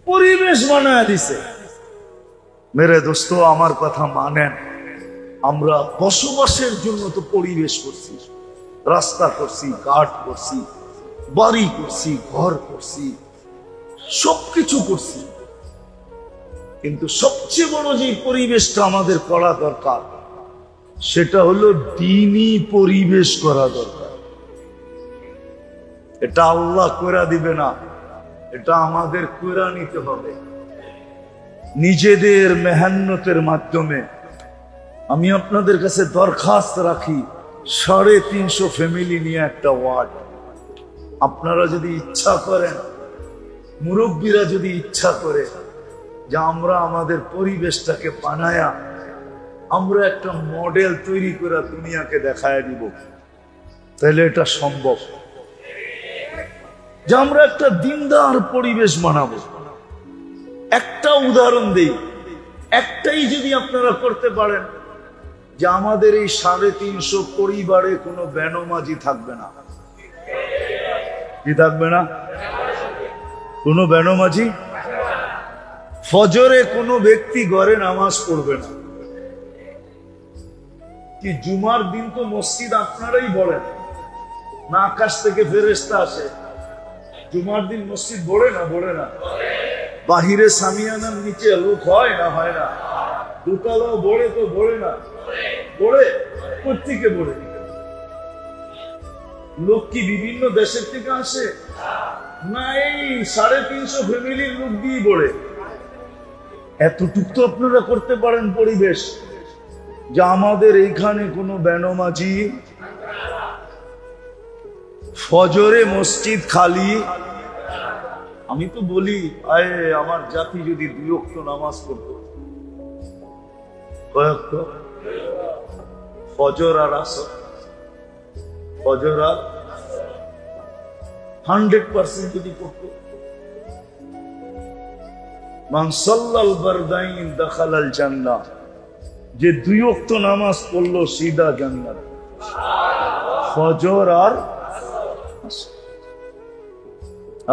পরিবেশ বানায় দিছে। মেরে দোস্ত, আমার কথা মানেন, আমরা বসবাসের জন্য তো পরিবেশ করছি, রাস্তা করছি, ঘাট করছি, বাড়ি করছি, ঘর করছি, সবকিছু করছি, কিন্তু সবচেয়ে বড় যে পরিবেশটা আমাদের করা দরকার সেটা হলো দ্বীনি পরিবেশ করা দরকার। এটা আল্লাহ কইরা দিবে না, এটা আমাদের কইরা নিতে হবে নিজেদের মেহনতের মাধ্যমে। আমি আপনাদের কাছে দরখাস্ত রাখি, 350 ফ্যামিলি নিয়ে একটা ওয়ার্ড। আপনারা যদি ইচ্ছা করেন, মুরব্বীরা যদি ইচ্ছা করে যে আমরা আমাদের পরিবেশটাকে বানায়া আমরা একটা মডেল তৈরি করে দুনিয়াকে দেখায় দিব, তাহলে এটা সম্ভব যে আমরা একটা দিনদার পরিবেশ বানাবো। একটা উদাহরণ দেই, একটাই যদি আপনারা করতে পারেন যে আমাদের এই 350 পরিবারে কোনো বেনমাজি থাকবে না। কি থাকবে না? কোনো বেনমাজি। ফজরে কোনো ব্যক্তি ঘরে নামাজ পড়বে না। কি জুমার দিন তো মসজিদ আপনারাই বলেন না, আকাশ থেকে ফেরেশতা আসে? জুমার দিন মসজিদ বড়ে না? বড়ে না? বাহিরে সামিয়ানার নিচে লোক হয় না? হয় না? দোতলাও বড়ে তো বড়ে না? বড়ে। কোত্থেকে বড়ে? লোক কি বিভিন্ন দেশের থেকে আসে না? এই 350 ফ্যামিলির লোক দিয়ে বড়ে। এতটুক তো আপনারা করতে পারেন পরিবেশ যে আমাদের এইখানে কোনো বেনমাজি, ফজরে মসজিদ খালি। আমি তো বলি, আয় আমার জাতি যদি 2 ওয়াক্ত নামাজ পড়তো, কয়েক ফজর আর আসর, ফজর আর 100% যদি পড়তো, মান সাল্লাল বারদাইন দাখালাল জান্নাহ, যে 2 ওয়াক্ত নামাজ পড়লো সিধা জান্নাত। ফজর আর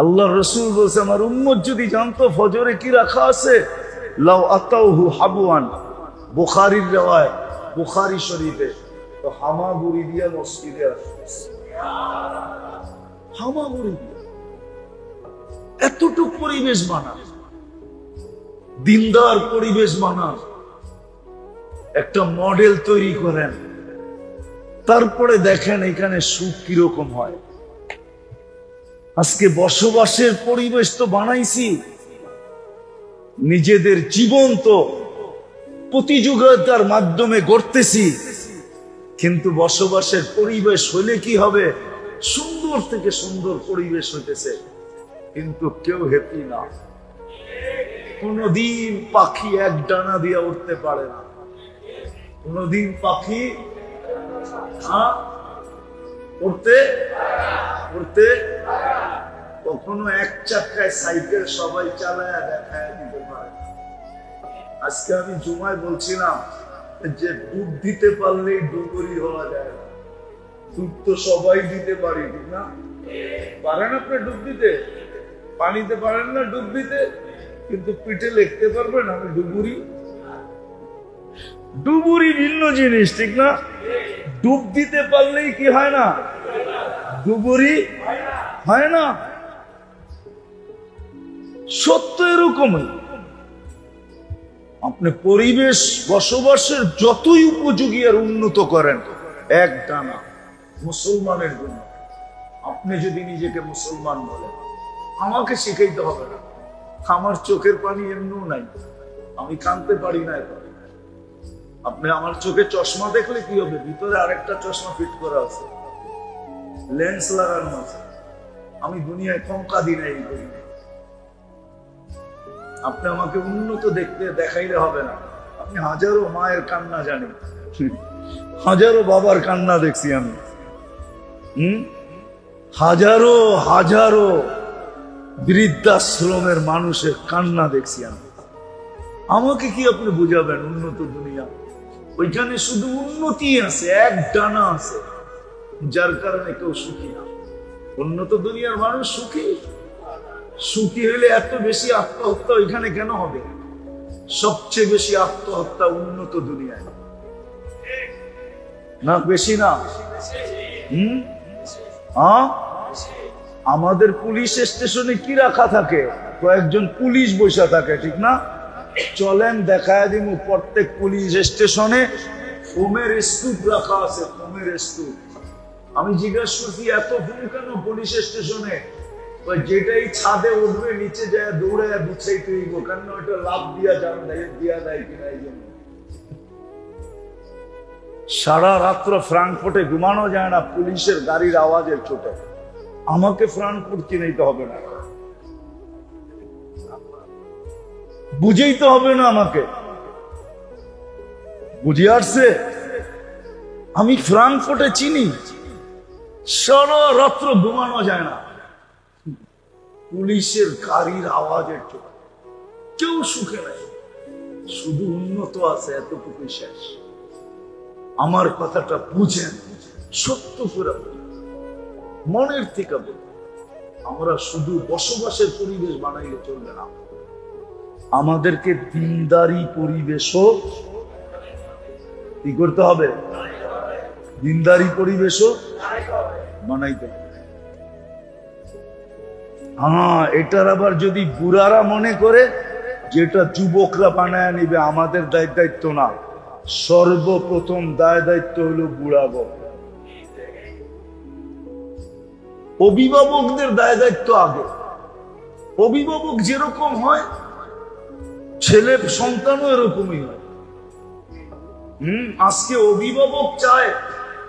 আল্লাহ রাসূল বলছে, আমার উম্মত যদি জানতো ফজরে কি রাখা আছে, লাউ আতাউহু হাবওয়ান, বুখারীর riwayat, বুখারী শরীফে, তো হামাগুড়ি দিয়ে মসজিদে আসতো। হামাগুড়ি দিয়ে। এতটুকু পরিবেশ বানা, দিনদার পরিবেশ বানা, একটা মডেল তৈরি করেন, তারপরে দেখেন এখানে সুখ কিরকম হয়। আজকে বসবাসের পরিবেশ তো বানাইছি, নিজেদের জীবন তো প্রতিযোগিতার মাধ্যমে গড়তেছি, কিন্তু বসবাসের পরিবেশ হলে কি হবে? সুন্দর থেকে সুন্দর পরিবেশ হইতেছে, কিন্তু কেউ হ্যাপি না। কোনদিন পাখি এক ডানা দিয়ে উঠতে পারে না, কোনদিন পাখি উঠতে উঠতে, কখনো এক চাকায় সাইকেল সবাই চালায় দেখায় দিতে পারে। আজকে আমি জুমায় বলছিলাম যে ডুব দিতে পারলেই ডুবুরি হওয়া যায় না। ডুব তো সবাই দিতে পারি, ঠিক না? পারেন আপনি ডুব দিতে? পানিতে পারেন না ডুব দিতে, কিন্তু পিঠে লিখতে পারবেন আমি ডুবুরি। ডুবুরি ভিন্ন জিনিস, ঠিক না? ডুব দিতে পারলেই কি হয় না? ডুবুরি হয় না। সত্য এরকমই। আপনি পরিবেশ বসবাসের যতই উপযোগী আর উন্নত করেন, এক ডানা মুসলমানের জন্য, আপনি যদি নিজেকে মুসলমান বলেন, আমাকে শিখাইতে হবে না। আমার চোখের পানি এমনিও নাই, আমি কাঁদতে পারি না এখন। আপনি আমার চোখে চশমা দেখলে কি হবে? ভিতরে আরেকটা চশমা ফিট করা আছে, লেন্স লাগানো আছে। আমি দুনিয়ায় কম কাঁদি না এই করি। আপনি আমাকে উন্নত দেখতে দেখাইলে হবে না। আপনি হাজারো মায়ের কান্না জানেন, হাজারো বাবার কান্না দেখছি আমি, হাজারো হাজারো বৃদ্ধাশ্রমের মানুষের কান্না দেখছি আমি। আমাকে কি আপনি বুঝাবেন উন্নত দুনিয়া? ওইখানে শুধু উন্নতি আছে, এক ডানা আছে, যার কারণে কেউ সুখী না। উন্নত দুনিয়ার মানুষ সুখী, ছুটি হলে এত বেশি আত্মহত্যা এখানে কেন হবে? সবচেয়ে বেশি আত্মহত্যা উন্নত দুনিয়ায়, না বেশি না? আমাদের পুলিশ স্টেশনে কি রাখা থাকে? কয়েকজন পুলিশ বসে থাকে, ঠিক না? চলেন দেখায় দিব, প্রত্যেক পুলিশ স্টেশনে ফোমের স্তূপ রাখা আছে, ফোমের স্তূপ। আমি জিজ্ঞাসা করছি এত ফোম কেন পুলিশ স্টেশনে? যেটাই ছাদে উঠবে নিচে যায় দৌড়ে বিছাইতে হইব, কেন ওইটা লাভ দিয়া দেয় কিনা এই জন্য। সারা রাত্র ফ্রাঙ্কফুর্টে ঘুমানো যায় না পুলিশের গাড়ির আওয়াজের চোটে। আমাকে ফ্রাঙ্কফুর্ট চিনাইতে হবে না, বুঝেই তো হবে না আমাকে, বুঝে আসছে? আমি ফ্রাঙ্কফুর্টে চিনি, সারা রাত্র ঘুমানো যায় না পুলিশের গাড়ির আওয়াজের চোটে। কেউ সুখে নাই, শুধু উন্নত আছে, এতটুকু শেষ। আমার কথাটা বুঝেন, সত্য করে মনের থেকে বলুন। আমরা শুধু বসবাসের পরিবেশ বানাইলে চলবে না, আমাদেরকে দিনদারি পরিবেশও কি করতে হবে? দিনদারি পরিবেশও বানাইতে হবে। হ্যাঁ, এটার আবার যদি বুড়ারা মনে করে যেটা যুবকরা বানায় নিবে, আমাদের দায়িত্ব না। সর্বপ্রথম দায়িত্ব হলো বুড়াবো, অভিভাবকদের দায়িত্ব আগে। অভিভাবক যেরকম হয় ছেলে সন্তানও এরকমই হয়। আজকে অভিভাবক চায়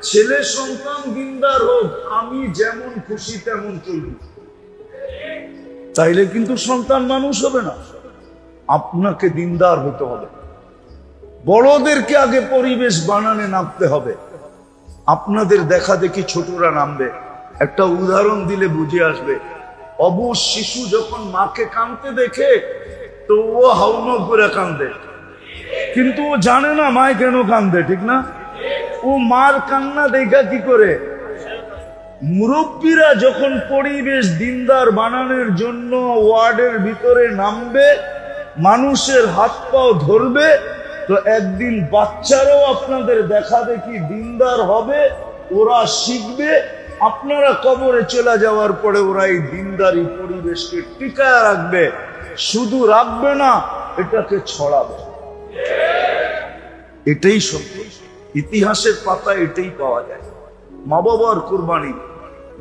ছেলে সন্তান দিনদার হোক, আমি যেমন খুশি তেমন চলবি, তাইলে কিন্তু সন্তান মানুষ হবে না। আপনাকে দিনদার হতে হবে, বড়দেরকে আগে পরিবেশ বানানে নামতে হবে। আপনাদের দেখা দেখি ছোটরা নামবে। একটা উদাহরণ দিলে বুঝে আসবে। অবুঝ শিশু যখন মাকে কাঁদতে দেখে তো ও হাউমাউ করে কাঁদে, কিন্তু ও জানে না মায় কেন কাঁদে, ঠিক না? ও মার কান্না দেখা কি করে? মুরব্বীরা যখন পরিবেশ দিনদার বানানোর জন্য ওয়ার্ডের ভিতরে নামবে, মানুষের হাত পাও ধরবে, তো একদিন বাচ্চারাও আপনাদের দেখা দেখি দিনদার হবে, ওরা শিখবে। আপনারা কবরে চলে যাওয়ার পরে ওরা এই দিনদারি পরিবেশকে টিকায় রাখবে। শুধু রাখবে না, এটাকে ছড়াবে। এটাই সত্য, ইতিহাসের পাতায় এটাই পাওয়া যায়। মা বাবার কুরবানি,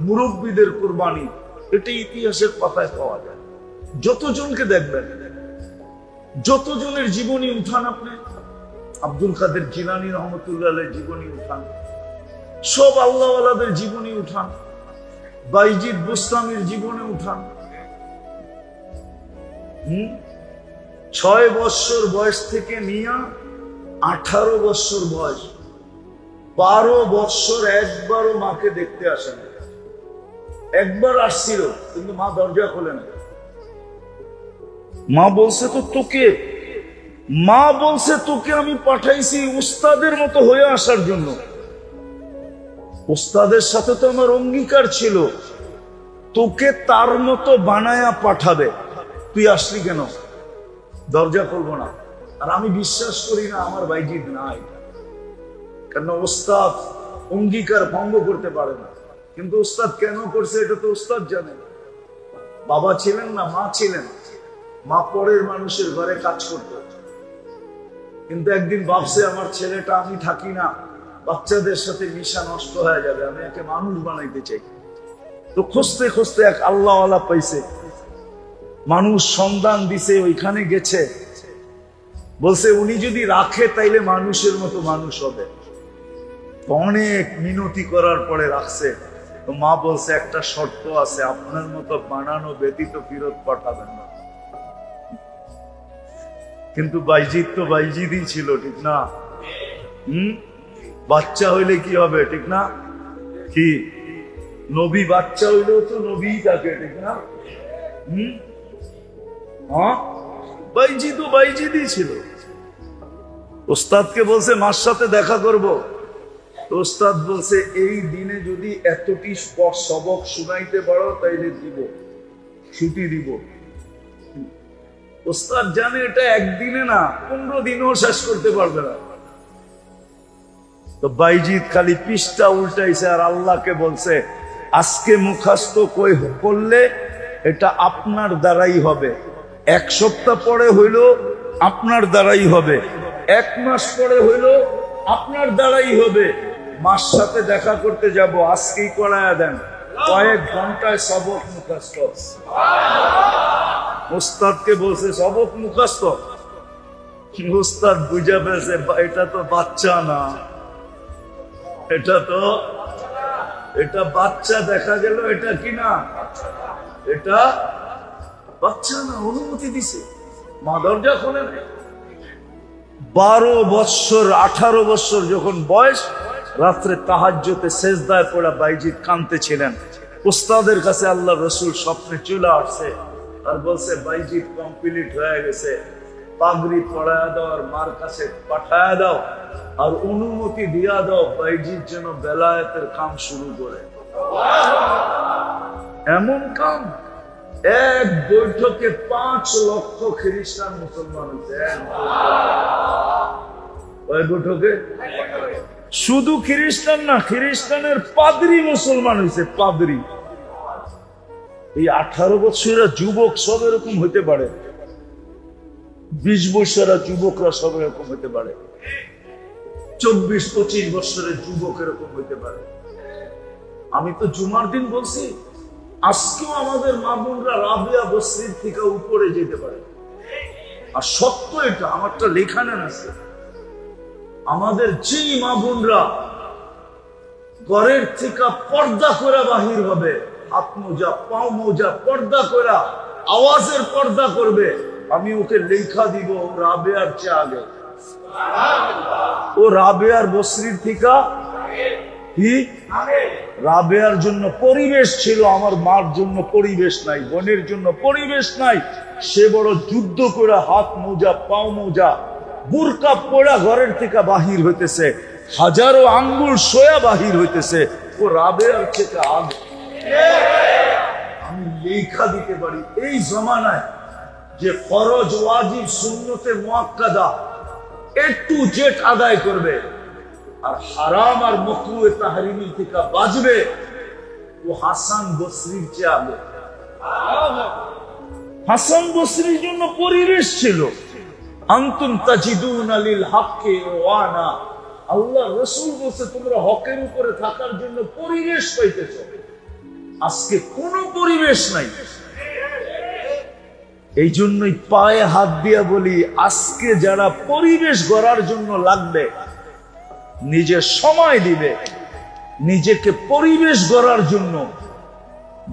মুরব্বীদের কুরবানি, এটাই ইতিহাসের পাতায় পাওয়া যায়। যতজনকে দেখবেন, যতজনের জীবনী উঠান আপনি, আব্দুল কাদের জিলানী রহমতুল্লাহ জীবনী উঠান, সব আল্লাহওয়ালাদের জীবনী উঠান, বাইজিদ বুস্তামির জীবনে উঠান। 6 বছর বয়স থেকে নিয়ে 18 বছর বয়স, 12 বছর একবারও মাকে দেখতে আসে না। একবার আসছিল কিন্তু মা দরজা খোলে না। মা বলছে তো তোকে, মা বলছে তোকে আমি পাঠাইছি উস্তাদের মতো হয়ে আসার জন্য। উস্তাদের সাথে তো আমার অঙ্গীকার ছিল তোকে তার মতো বানায়া পাঠাবে, তুই আসলি কেন? দরজা খুলবো না। আর আমি বিশ্বাস করি না আমার বাইজিদ নাই, কেন উস্তাদ অঙ্গীকার ভঙ্গ করতে পারে না। কিন্তু উস্তাদ কেন করছে এটা তো উস্তাদ জানে। বাবা ছিলেন না, মা ছিলেন। মা পরের মানুষের ঘরে কাজ করত, কিন্তু একদিন ভাবছে আমার ছেলেটা, আমি থাকি না, বাচ্চাদের সাথে মিশা নষ্ট হয়ে যাবে, আমি একে মানুষ বানাইতে চাই। তো খুঁজতে খুঁজতে এক আল্লাহওয়ালা পাইছে, মানুষ সন্ধান দিছে, ওইখানে গেছে, বলছে উনি যদি রাখে তাইলে মানুষের মতো মানুষ হবে। অনেক মিনতি করার পরে রাখছে। তো মা বলছে একটা শর্ত আছে, আপনার মতো বানানো ব্যতীত ফেরত পাঠাবেন না। কিন্তু বাইজিদ তো বাইজিদই ছিল, ঠিক না? বাচ্চা হইলে কি হবে, ঠিক না? কি নবী বাচ্চা হইলেও তো নবী থাকে, ঠিক না? বাইজিদও বাইজিদই ছিল। ওস্তাদকে বলছে মার সাথে দেখা করব। ওস্তাদ বলছে এই দিনে যদি এতটি সবক শুনাইতে পারো তাইলে দিব। ছুটি দিব। ওস্তাদ জানে এটা একদিনে না, 15 দিনও শেষ করতে পারবে না। তো বাইজিৎ খালি পৃষ্ঠা উল্টাইছে আর আল্লাহকে বলছে, আজকে মুখস্থ করলে এটা আপনার দ্বারাই হবে, 1 সপ্তাহ পরে হইল আপনার দ্বারাই হবে, 1 মাস পরে হইল আপনার দ্বারাই হবে। মার সাথে দেখা করতে যাব, আজকেই করায়া দেন, কয়েক ঘন্টায় সবক মুখস্থ। ওস্তাদকে বলছে সবক মুখস্থ। ওস্তাদ বুঝা পেয়েছে এটা তো বাচ্চা না, এটা বাচ্চা দেখা গেল, এটা কি না, এটা বাচ্চা না। অনুমতি দিছে, মা দরজা খোলে না। 12 বৎসর 18 বৎসর যখন বয়স, রাত্রে তাহাজ্জুদে সেজদায় পড়া বাইজিৎ কাঁদতেছিলেন। উস্তাদের কাছে আল্লাহ রসুল স্বপ্নে চলে আসছে আর বলছে, বাইজিৎ কমপ্লিট হয়ে গেছে, পাগড়ি পড়ায় দাও আর মার কাছে পাঠায় দাও আর অনুমতি দিয়া দাও বাইজিৎ যেন বেলায়েতের কাম শুরু করে। এমন কাম, এক বৈঠকে 5 লক্ষ খ্রিস্টান মুসলমান হয়েছে। ওই বৈঠকে শুধু খ্রিস্টান না, খ্রিস্টানের পাদ্রী মুসলমান হয়েছে, পাদ্রী। এই 18 বছরের যুবক সব এরকম হইতে পারে, 20 বছরের যুবকরা সব এরকম হইতে পারে, 24-25 বছরের যুবক এরকম হইতে পারে। আমি তো জুমার দিন বলছি, আজকেও আমাদের মা বোনরা রাবিয়া বসরির থেকে উপরে যেতে পারে। আর সত্য এটা, আমারটা লেখা নেন আছে। আমাদের যেই মা বোনরা ঘরের থেকে পর্দা করে বাহির হবে, হাত মোজা পাও মোজা পর্দা করে আওয়াজের পর্দা করবে, আমি ওকে লেখা দিব রাবেয়ার চেয়ে আগে। ও রাবেয়ার বসরির থেকে কি রাবেয়ার জন্য পরিবেশ ছিল, আমার মার জন্য পরিবেশ নাই, বোনের জন্য পরিবেশ নাই। সে বড় যুদ্ধ করে হাত মোজা পাও মোজা বুরকা পড়া ঘরের থেকে বাহির হইতেছে, হাজারো আঙ্গুল সোয়া বাহির হইতেছে। ও রাবেয়ার থেকে আগে। আমি লেখা দিতে পারি এই জমানায় যে ফরজ ওয়াজিব সুন্নতে মুআক্কাদা একটু জেট আদায় করবে আর হারাম আর মাকরুহ তাহরিমি থেকে বাঁচবে, ও হাসান বসরির চেয়ে আগে। হাসান বসরির জন্য পরিবেশ ছিল। আনতুম তাজিদুনা লিল হাক্কি ওয়ানা, আল্লাহ রাসূল বলেছে তোমরা হকের উপরে থাকার জন্য পরিবেশ পাইতেছো। আজকে কোনো পরিবেশ নাই। এই জন্যই পায়ে হাত দিয়া বলি, আজকে যারা পরিবেশ গড়ার জন্য লাগবে, নিজের সময় দিবে নিজেকে পরিবেশ গড়ার জন্য,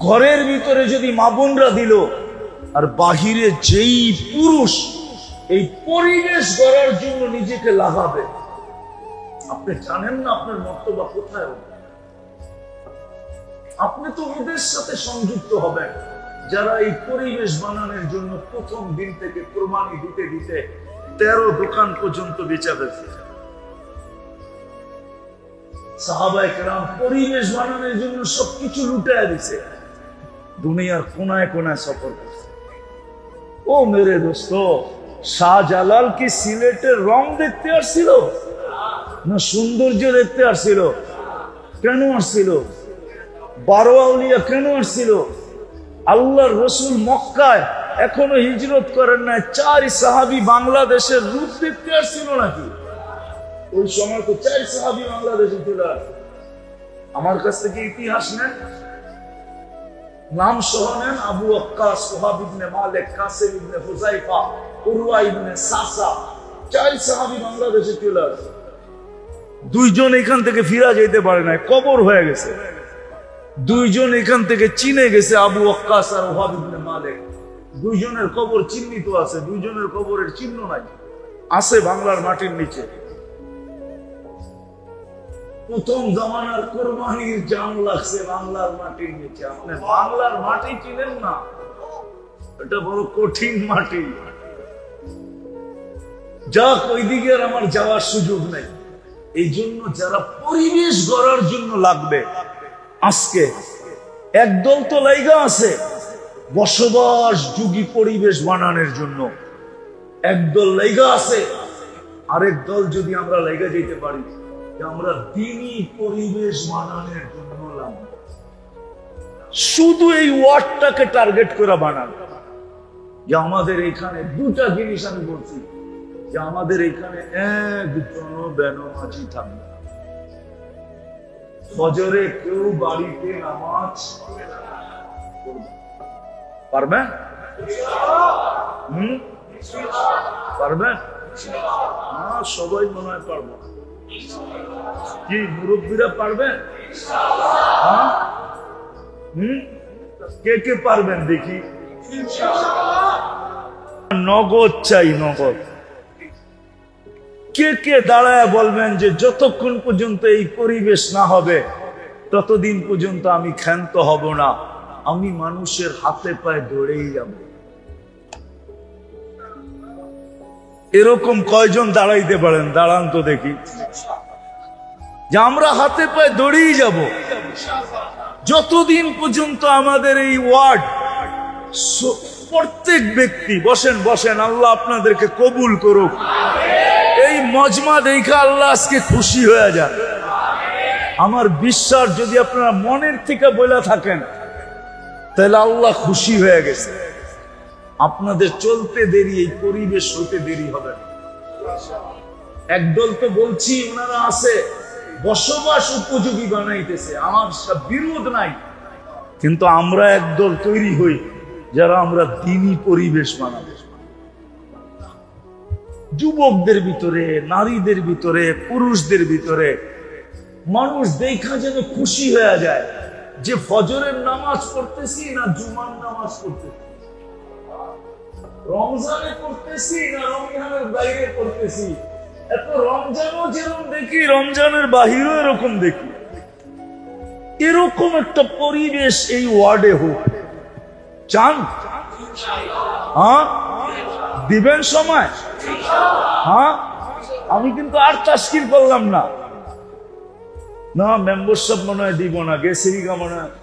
ঘরের ভিতরে যদি মা বোনরা দিল আর বাহিরে যেই পুরুষ এই পরিবেশ গড়ার জন্য নিজেকে লাগাবে, আপনি জানেন না আপনার মর্তবা কোথায় হবে। আপনি তো ওদের সাথে সংযুক্ত হবেন যারা এই পরিবেশ বানানোর জন্য প্রথম দিন থেকে কোরবানি দিতে দিতে 13 দোকান পর্যন্ত বেচা ফেলছে। সাহাবায়ে কেরাম পরিবেশ বানানোর জন্য সবকিছু লুটায়া দিছে, দুনিয়ার কোনায় কোনায় সফর করছে। ও মেরে দোস্ত, শাহজালাল কি সিলেটের রং দেখতে আসছিল না সৌন্দর্য দেখতে আসছিল? কেন আসছিল? 12 আউলিয়া কেন আসছিল? আল্লাহর রাসূল মক্কায় এখনো হিজরত করেন না, 4 সাহাবী বাংলাদেশের রূপ দেখতে আসছিল নাকি? ওই সময় তো 4 সাহাবী বাংলাদেশে ছিল। আমার কাছ থেকে ইতিহাস নেন, নাম সহ নেন, আবু ওয়াক্কাস, ওহাব ইবনে মালিক, কাসিম ইবনে হুযাইফা, উরওয়া ইবনে সাসা, 4 সাহাবী বাংলাদেশে ছিল। 2 জন এখান থেকে ফিরা যেতে পারে না, কবর হয়ে গেছে। 2 জন এখান থেকে চিনে গেছে, আবু ওয়াক্কাস আর ওহাব ইবনে মালিক। 2 জনের কবর চিহ্নিত আছে, 2 জনের কবরের চিহ্ন নাই, আছে বাংলার মাটির নিচে। প্রথম জামানার কোরবানির জান লাগছে বাংলার মাটির নিচে। আপনি বাংলার মাটি চিনেন না, এটা বড় কঠিন মাটি। যাক, ওইদিকে আর আমার যাওয়ার সুযোগ নেই। এই জন্য যারা পরিবেশ গড়ার জন্য লাগবে, আজকে একদল তো লাইগা আছে বসবাস যোগী পরিবেশ বানানোর জন্য একদল লাইগা আছে, আরেক দল যদি আমরা লাইগা যেতে পারি যে আমরা দ্বীনি পরিবেশ বানানোর জন্য লাগবে, শুধু এই ওয়ার্ডটাকে টার্গেট করে বানানো। যে আমাদের এখানে দুটা জিনিস আমি বলছি, যে আমাদের এখানে একজন বেনমাজি থাকবে। ফজরে কেউ বাড়িতে নামাজ পারবেন? পারবেন? হ্যাঁ, সবাই মনে হয় পারবো। কি মুরব্বীরা পারবেন? হ্যাঁ, কে কে পারবেন দেখি? নগদ চাই, নগদ। কে কে দাঁড়ায় বলবেন যে যতক্ষণ পর্যন্ত এই পরিবেশ না হবে ততদিন পর্যন্ত আমি ক্ষান্ত হব না, আমি মানুষের হাতে পায়ে দৌড়েই যাব। এরকম কয়জন দাঁড়াইতে পারেন? দাঁড়ান তো দেখি। যে আমরা হাতে পায়ে দৌড়েই যাব যতদিন পর্যন্ত আমাদের এই ওয়ার্ড, প্রত্যেক ব্যক্তি, বসেন বসেন, আল্লাহ আপনাদেরকে কবুল করুক। এই মজমা দেখে আল্লাহ আজকে খুশি হয়ে যান। আমার বিশ্বাস যদি আপনারা মনের থেকে বলে থাকেন তাহলে আল্লাহ খুশি হয়ে গেছে। আপনাদের চলতে দেরি, এই পরিবেশ হতে দেরি হবে না। একদল তো বলছি ওনারা আছে বসবাস উপযোগী বানাইতেছে, আমার বিরোধ নাই, কিন্তু আমরা একদল তৈরি হই যারা আমরা দ্বীনি পরিবেশ বানাবো। যুবকদের ভিতরে, নারীদের ভিতরে, পুরুষদের ভিতরে মানুষ দেখা যেন খুশি হয়ে যায় যে ফজরের নামাজ পড়তেছি না জুমার নামাজ পড়তেছি, রমজানে পড়তেছি না রমজানের বাইরে পড়তেছি। এত রমজানও যেরকম দেখি, রমজানের বাহিরও এরকম দেখি। এরকম একটা পরিবেশ এই ওয়ার্ডে হোক। চান? হ্যাঁ, দিবেন সময়? হ্যাঁ, আমি কিন্তু আর তাস্কির করলাম না। না, মেম্বারশিপ মনে হয় দিব না, গেছিরিকা মনে হয়।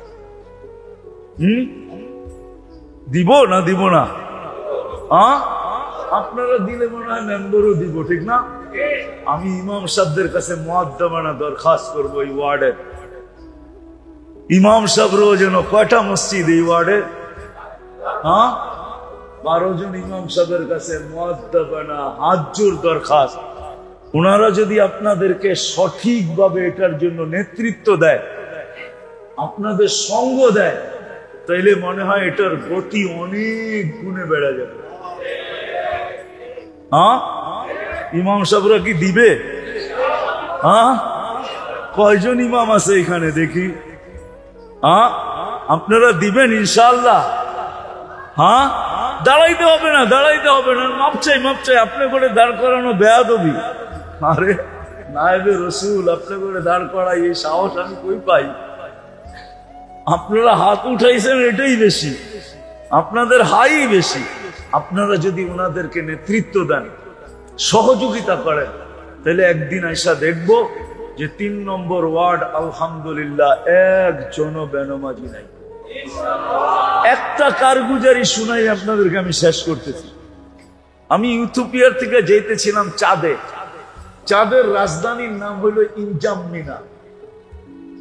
দিব না? দিব না? হ্যাঁ, আপনারা দিলে মনে হয় মেম্বারও দিব, ঠিক না? আমি ইমাম সাহেবদের কাছে মুআদ্দাবানা দরখাস্ত করবো এই ওয়ার্ডে। ইমাম সাহেবরও যেন কয়টা মসজিদ এই ওয়ার্ডে? হ্যাঁ, 12 জন ইমাম সাহেবের কাছে মুআদ্দাবানা হাত জোর দরখাস্ত। ওনারা যদি আপনাদেরকে সঠিকভাবে এটার জন্য নেতৃত্ব দেয়, আপনাদের সঙ্গ দেয়, তাইলে মনে হয় এটার গতি অনেক গুণে বেড়ে যাবে। হ্যাঁ, ইমাম সাহেবরা কি দিবে? হ্যাঁ, কয়জন ইমাম আছে এখানে দেখি? হ্যাঁ, আপনারা দিবেন ইনশাআল্লাহ? হ্যাঁ, দাঁড়াইতে হবে না, দাঁড়াইতে হবে না, মাপ চাই, মাপ চাই। আপনি করে দাঁড় করানো বেয়াদবি। আরে নায়েবে রসুল, আপনি করে দাঁড় করাই, এই সাহস আমি কই পাই? আপনারা হাত উঠাইছেন এটাই বেশি, আপনাদের হাই বেশি। আপনারা যদি ওনাদেরকে নেতৃত্ব দেন, সহযোগিতা করেন, তাহলে একদিন আইসা দেখব যে 3 নম্বর ওয়ার্ড আলহামদুলিল্লাহ একজনও বেনমাজি নাই। একটা কারগুজারি শুনাই আপনাদেরকে আমি শেষ করতেছি। আমি ইথিওপিয়ার থেকে যেতেছিলাম চাঁদে। চাঁদের রাজধানীর নাম হলো ইনজামনিনা।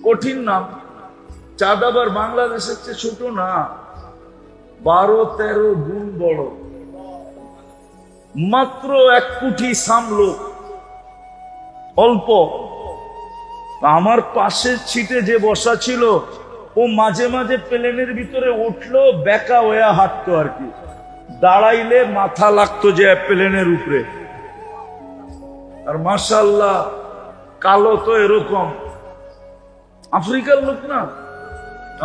কঠিন নাম। চাঁদ আবার বাংলাদেশের চেয়ে ছোট না, 12-13 গুণ বড়। মাত্র 1 কোটি সামলোক, অল্প। আমার পাশের সিটে যে বসা ছিল, ও মাঝে মাঝে প্লেনের ভিতরে উঠলো, বেকা হয়ে হাঁটতো আর কি, দাঁড়াইলে মাথা লাগতো যে প্লেনের উপরে। আর মাশাআল্লাহ কালো তো এরকম, আফ্রিকার লোক না।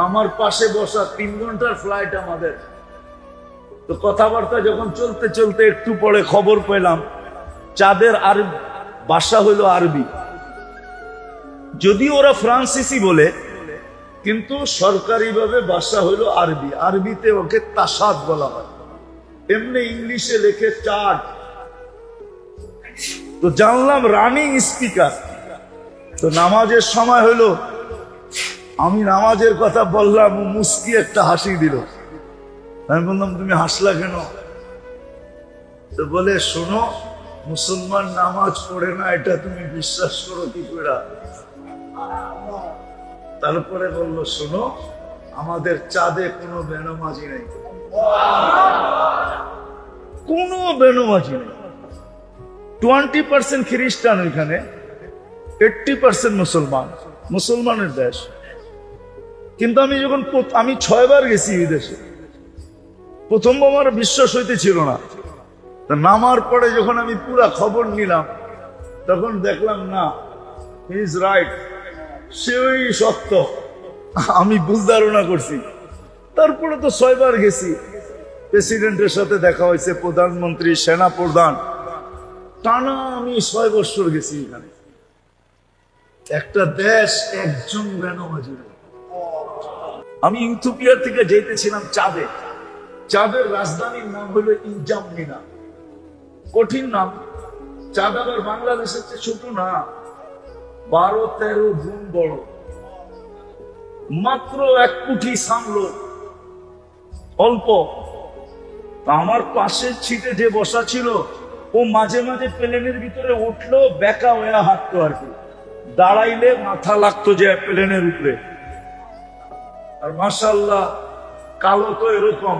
আমার পাশে বসা, 3 ঘন্টার ফ্লাইট আমাদের। তো কথাবার্তা যখন চলতে চলতে একটু পরে খবর পেলাম চাঁদের আর ভাষা হইল আরবি। যদিও ওরা ফ্রান্সিসি বলে, কিন্তু সরকারিভাবে ভাষা হইল আরবি। আরবিতে ওকে তাসাদ বলা হয়, এমনি ইংলিশে লেখে চার্ট। তো জানলাম রানিং স্পিকার। তো নামাজের সময় হলো, আমি নামাজের কথা বললাম, ও মুস্কি একটা হাসি দিল। আমি বললাম তুমি হাসলা কেন? তো বলে শোনো, মুসলমান নামাজ পড়ে না এটা তুমি বিশ্বাস করো কি করে? তারপরে বললো শোনো, আমাদের চাঁদে কোনো বেনামাজি নেই, কোনো বেনামাজি নেই। 20% খ্রিস্টান ওইখানে, 80% মুসলমান, মুসলমানের দেশ। কিন্তু আমি 6 বার গেছি এই দেশে। প্রথম আমার বিশ্বাস হইতেছিল না, নামার পরে যখন আমি পুরা খবর নিলাম তখন দেখলাম না, হি ইজ রাইট, সেই সত্য। আমি ভুল ধারণা করছি। তারপরে তো 6 বার গেছি, প্রেসিডেন্টের সাথে দেখা হয়েছে, প্রধানমন্ত্রী, সেনা প্রধান, টানা আমি 6 বছর গেছি এখানে। একটা দেশ একজন বেনামাজি নেই। আমি ইথিওপিয়া থেকে যেতেছিলাম চাঁদে। চাঁদের রাজধানীর নাম হলো ইনজামনিনা, কঠিন নাম। চাঁদ আবার বাংলাদেশের চেয়ে ছোট না, 12-13 গুণ বড়। মাত্র 1 কোটি সামলো, অল্প। আমার পাশের ছিটে যে বসা ছিল, ও মাঝে মাঝে প্লেনের ভিতরে উঠলো, বেকা হয়ে হাঁটতো আর কি, দাঁড়াইলে মাথা লাগতো যে প্লেনের উপরে। আর মাশাআল্লাহ কালো তো এরকম,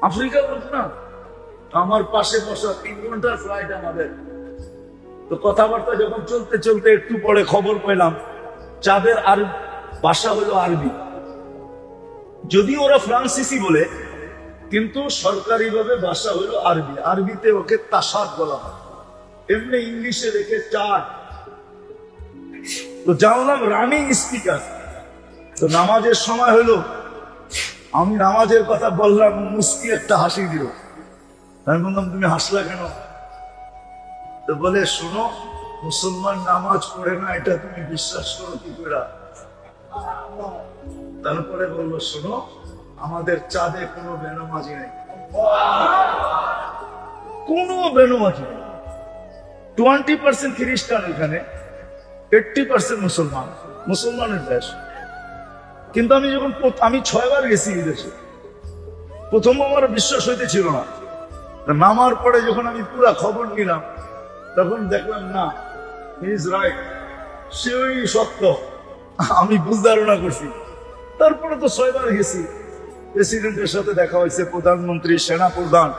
আফ্রিকার লোক না। আমার পাশে বসা, 3 ঘন্টার ফ্লাইট আমাদের। তো কথাবার্তা যখন চলতে চলতে একটু পরে খবর পেলাম চাঁদের আর ভাষা হলো আরবি। যদিও ওরা ফ্রান্সিসি বলে, কিন্তু সরকারি ভাবে ভাষা হলো আরবি। আরবিতে ওকে তাসাদ বলা হয়, এমনি ইংলিশে রেখে চাঁদ। তো জানলাম রানিং স্পিকার। তো নামাজের সময় হলো, আমি নামাজের কথা বললাম, মুস্কি একটা হাসি দিল। আমি বললাম তুমি হাসলা কেন? তো বলে শোনো, মুসলমান নামাজ পড়ে না এটা তুমি বিশ্বাস করো কি করে? তারপরে বললো শোনো, আমাদের চাঁদে কোনো বেনামাজি নেই, কোনো বেনামাজি নেই। 20% খ্রিস্টান ওইখানে, 80% মুসলমান, মুসলমানের দেশ। কিন্তু আমি 6 বার গেছি এই দেশে। প্রথম আমার বিশ্বাস হইতেছিল না, নামার পরে যখন আমি পুরা খবর নিলাম তখন দেখলাম না, হি ইজ রাইট, সেই সত্য। আমি ভুল ধারণা করছি। তারপরে তো 6 বার গেছি, প্রেসিডেন্টের সাথে দেখা হয়েছে, প্রধানমন্ত্রী, সেনা প্রধান,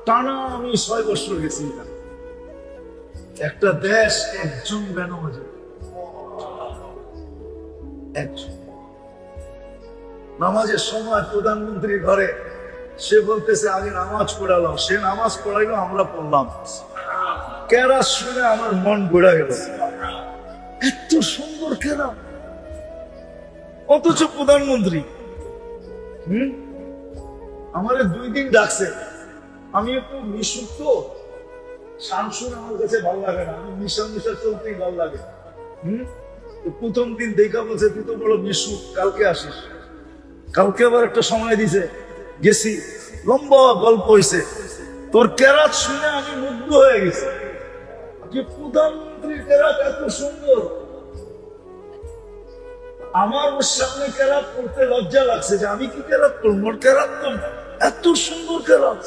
টানা আমি 6 বছর গেছি এখানে। একটা দেশ একজন বেনামাজি, একজন। নামাজের সময় প্রধানমন্ত্রীর ঘরে সে বলতেছে আগে নামাজ পড়ালাম, সে নামাজ পড়াইলো, আমরা পড়লাম। কেরাত শুনে আমার মন ঘোরা গেল, এত সুন্দর কেরাত, অথচ প্রধানমন্ত্রী। আমারে 2 দিন ডাকছে। আমি একটু মিশুক, তো শামসুন আমার কাছে ভালো লাগে না, আমি মিশা চলতেই ভালো লাগে। প্রথম দিন দেখা বলছে তুই তো বড় মিশুক, কালকে আসিস। কালকে আবার একটা সময় দিছে, গেছি, লম্বা গল্প হয়েছে। তোর কেরাত শুনে আমি মুগ্ধ হয়ে গেছি, যে প্রধানমন্ত্রীর কেরাত এত সুন্দর। আমার ওর সামনে কেরাত পড়তে লজ্জা লাগছে, যে আমি কি কেরাত পড়ব, ওর কেরাত তো এত সুন্দর কেরাত।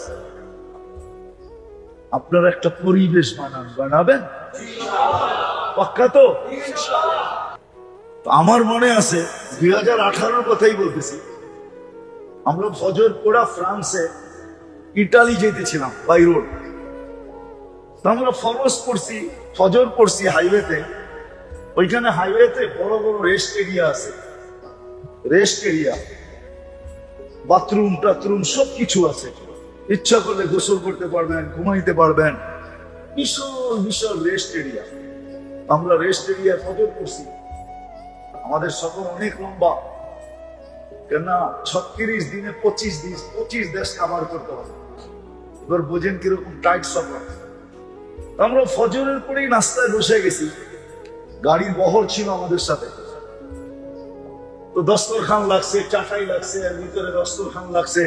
আপনারা একটা পরিবেশ বানাবেন পাক্কা তো? আমার মনে আছে 2018 কথাই বলতেছি, আমরা ফজর পড়া ফ্রান্সে ইটালি যেতেছিলাম বাই রোড। আমরা ফজর পড়ছি হাইওয়েতে। ওইখানে হাইওয়েতে বড় বড় রেস্ট এরিয়া আছে, রেস্ট এরিয়া, বাথরুম টাথরুম সবকিছু আছে। ইচ্ছা করলে গোসল করতে পারবেন, ঘুমাইতে পারবেন, বিশাল বিশাল রেস্ট এরিয়া। আমরা রেস্ট এরিয়া ফজর করছি। আমাদের সফর অনেক লম্বা, কেননা 36 দিনে 25 দেশ কাভার করতে হবে। এবার বোঝেন কিরকম টাইট সফর। আমরা ফজরের পরেই নাস্তায় বসে গেছি, গাড়ির বহর ছিল আমাদের সাথে। তো দস্তরখান লাগছে, চাটাই লাগছে, এর ভিতরে দস্তরখান লাগছে,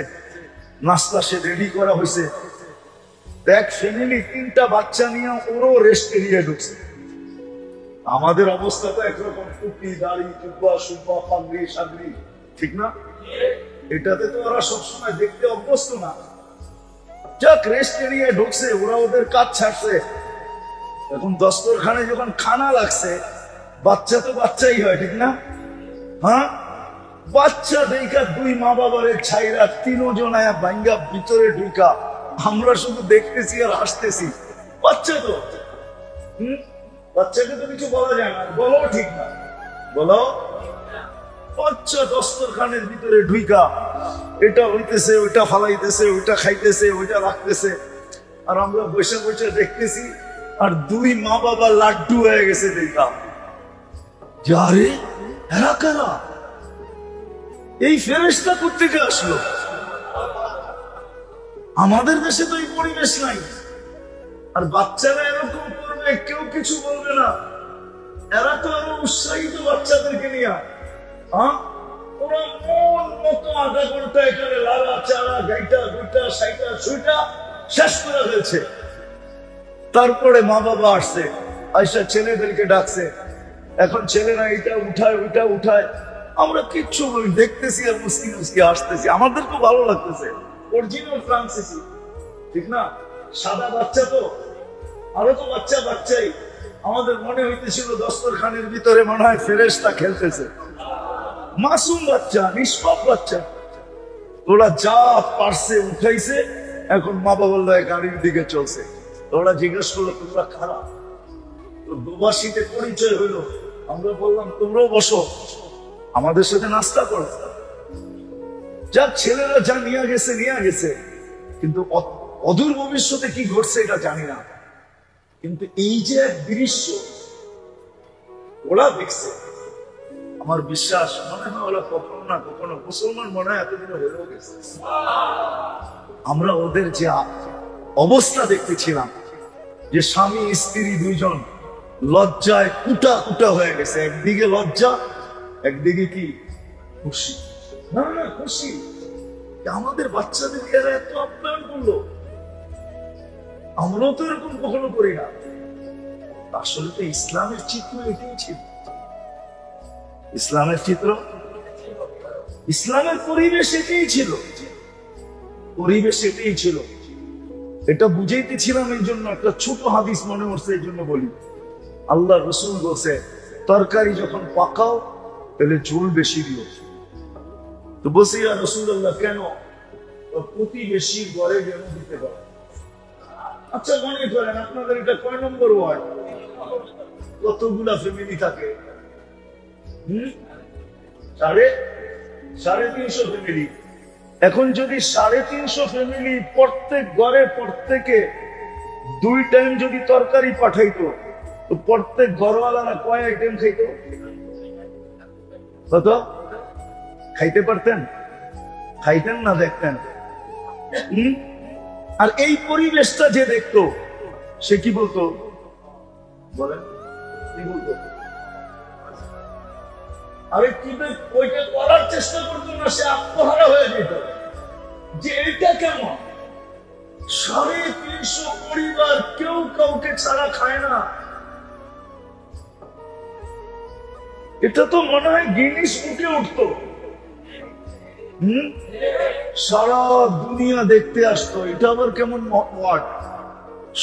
নাস্তা সে রেডি করা হয়েছে। এক ফ্যামিলি 3টা বাচ্চা নিয়ে ওরও রেস্ট এরিয়া ঢুকছে। আমাদের অবস্থা তো একরকম, টুপি, দাড়ি, জুব্বা, সুব্বা, পাগড়ি, সাগড়ি, ঠিক না? এটাতে তো ওরা সবসময় দেখতে অভ্যস্ত না। যাক, রেস্ট এরিয়ায় ঢুকছে, ওরা ওদের কাজ ছাড়ছে। এখন দস্তরখানে যখন খানা লাগছে, বাচ্চা তো বাচ্চাই হয়, ঠিক না? হ্যাঁ, বাচ্চা দেখা দুই মা বাবার ছাইরা তিনজন আয়া ভাঙ্গা ভিতরে ঢুকা, আমরা শুধু দেখতেছি আর হাসতেছি। বাচ্চা তো বাচ্চাকে তো কিছু বলা যায় না, বলো ঠিক না, বলো। বাচ্চা দস্তরখানের ভিতরে ঢুকা এটা হইতেছে, ওইটা ফালাইতেছে, ওইটা খাইতেছে, ওইটা রাখতেছে, আর আমরা বসে বসে দেখতেছি। আর দুই মা বাবা লাড্ডু হয়ে গেছে দেখা। আরে এরা কারা? এই ফেরেশতা কোত্থেকে আসলো? আমাদের দেশে তো এই পরিবেশ নাই। আর বাচ্চারা এরকম করবে, কেউ কিছু বলবে না। এরা তো আরো উৎসাহিত বাচ্চাদেরকে নিয়ে। ওরা মন মতো আধা ঘন্টা এখানে লালা চালা গাইটা গুইটা সাইটা সুইটা শেষ করে ফেলছে। তারপরে মা বাবা আসছে, আয়সা ছেলেদেরকে ডাকছে। এখন ছেলেরা এটা উঠায়, ওইটা উঠায়, আমরা কিচ্ছু বলি, দেখতেছি আর মুসকি মুসকি আসতেছি। আমাদের খুব ভালো লাগতেছে। অরিজিনাল ফ্রান্সিসি, ঠিক না? সাদা বাচ্চা তো, আরো তো বাচ্চা বাচ্চাই। আমাদের মনে হইতেছিল দস্তরখানের ভিতরে মনে হয় ফেরেশতা খেলতেছে। মাসুম বাচ্চা, নিষ্পাপ বাচ্চা। ওরা যা পারছে উঠাইছে। এখন মা বাবার গাড়ির দিকে চলছে। ওরা জিজ্ঞেস করলো, তোমরা খারাপ? প্রবাসীতে পরিচয় হইলো। আমরা বললাম, তোমরাও বসো, আমাদের সাথে নাস্তা করো। যা ছেলেরা যা নিয়ে গেছে, কিন্তু অদূর ভবিষ্যতে কি ঘটছে এটা জানি না। কিন্তু এই যে এক দৃশ্য ওরা দেখছে, আমার বিশ্বাস মনে হয় ওরা কখনো না কখনো মুসলমান মনে হয় এতদিনে হয়েও গেছে। আমরা ওদের যে অবস্থা দেখতেছিলাম, যে স্বামী স্ত্রী দুইজন লজ্জায় কুটা কুটা হয়ে গেছে। একদিকে লজ্জা, একদিকে কি খুশি। না না, খুশি আমাদের বাচ্চাদের এরা এত আপ্যায়ন করলো, আমরাও তো এরকম কখনো করি না। আসলে তো ইসলামের চিত্র এটাই ছিল। ইসলামের চিত্র, ইসলামের পরিবেশ এটাই ছিল। পরিবেশ এটাই ছিল। এটা বুঝাইতেছিলাম এই জন্য, একটা ছোট হাদিস মনে হচ্ছে এই জন্য বলি। আল্লাহ রসুল বলছে, তরকারি যখন পাকাও তাহলে ঝোল বেশি দিও। তো বলছি, আর রাসূলুল্লাহ কেন? প্রতিবেশী ঘরে যেন দিতে পারে। আচ্ছা মনে করেন আপনাদের এটা কয় নম্বর ওয়ার্ড? কতগুলা ফ্যামিলি থাকে? 350 ফ্যামিলি। এখন যদি 350 ফ্যামিলি প্রত্যেক ঘরে প্রত্যেকে 2 টাইম যদি তরকারি পাঠাইতো, তো প্রত্যেক ঘরওয়ালারা কয় আইটেম খাইতো? কত খাইতে পারতেন? খাইতেন না, দেখতেন। আর এই পরিবেশটা যে দেখতো, সে কি বলতো বলেন? কি বলতো? আরে কিন্তু ওইটা করার চেষ্টা করতো না, সে আত্মহারা হয়ে যেত যে এটা কেমন? 350 পরিবার কেউ কাউকে ছাড়া খায় না। এটা তো মনে হয় গিনিস বুকে উঠতো। সারা দুনিয়া দেখতে আসতো। এটা আবার কেমন ওয়ার্ড?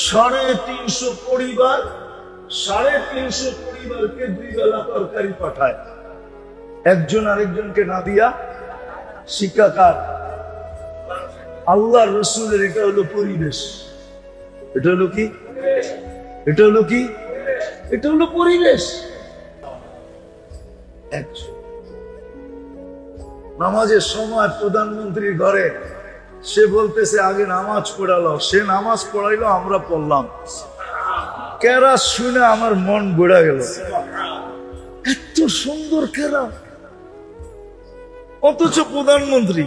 350 পরিবার, 350 পরিবারকে 2 বেলা তরকারি পাঠায়, একজন আরেকজনকে না দিয়া। শিক্ষাকার আল্লাহ রসুলের। এটা হলো পরিবেশ। এটা হলো কি? এটা হলো কি? এটা হলো পরিবেশ। নামাজের সময় প্রধানমন্ত্রীর ঘরে সে বলতেছে, আগে নামাজ পড়ালো। সে নামাজ পড়াইলো, আমরা পড়লাম। কেরাত শুনে আমার মন গড়া গেল। এত সুন্দর কেরাত, অথচ প্রধানমন্ত্রী।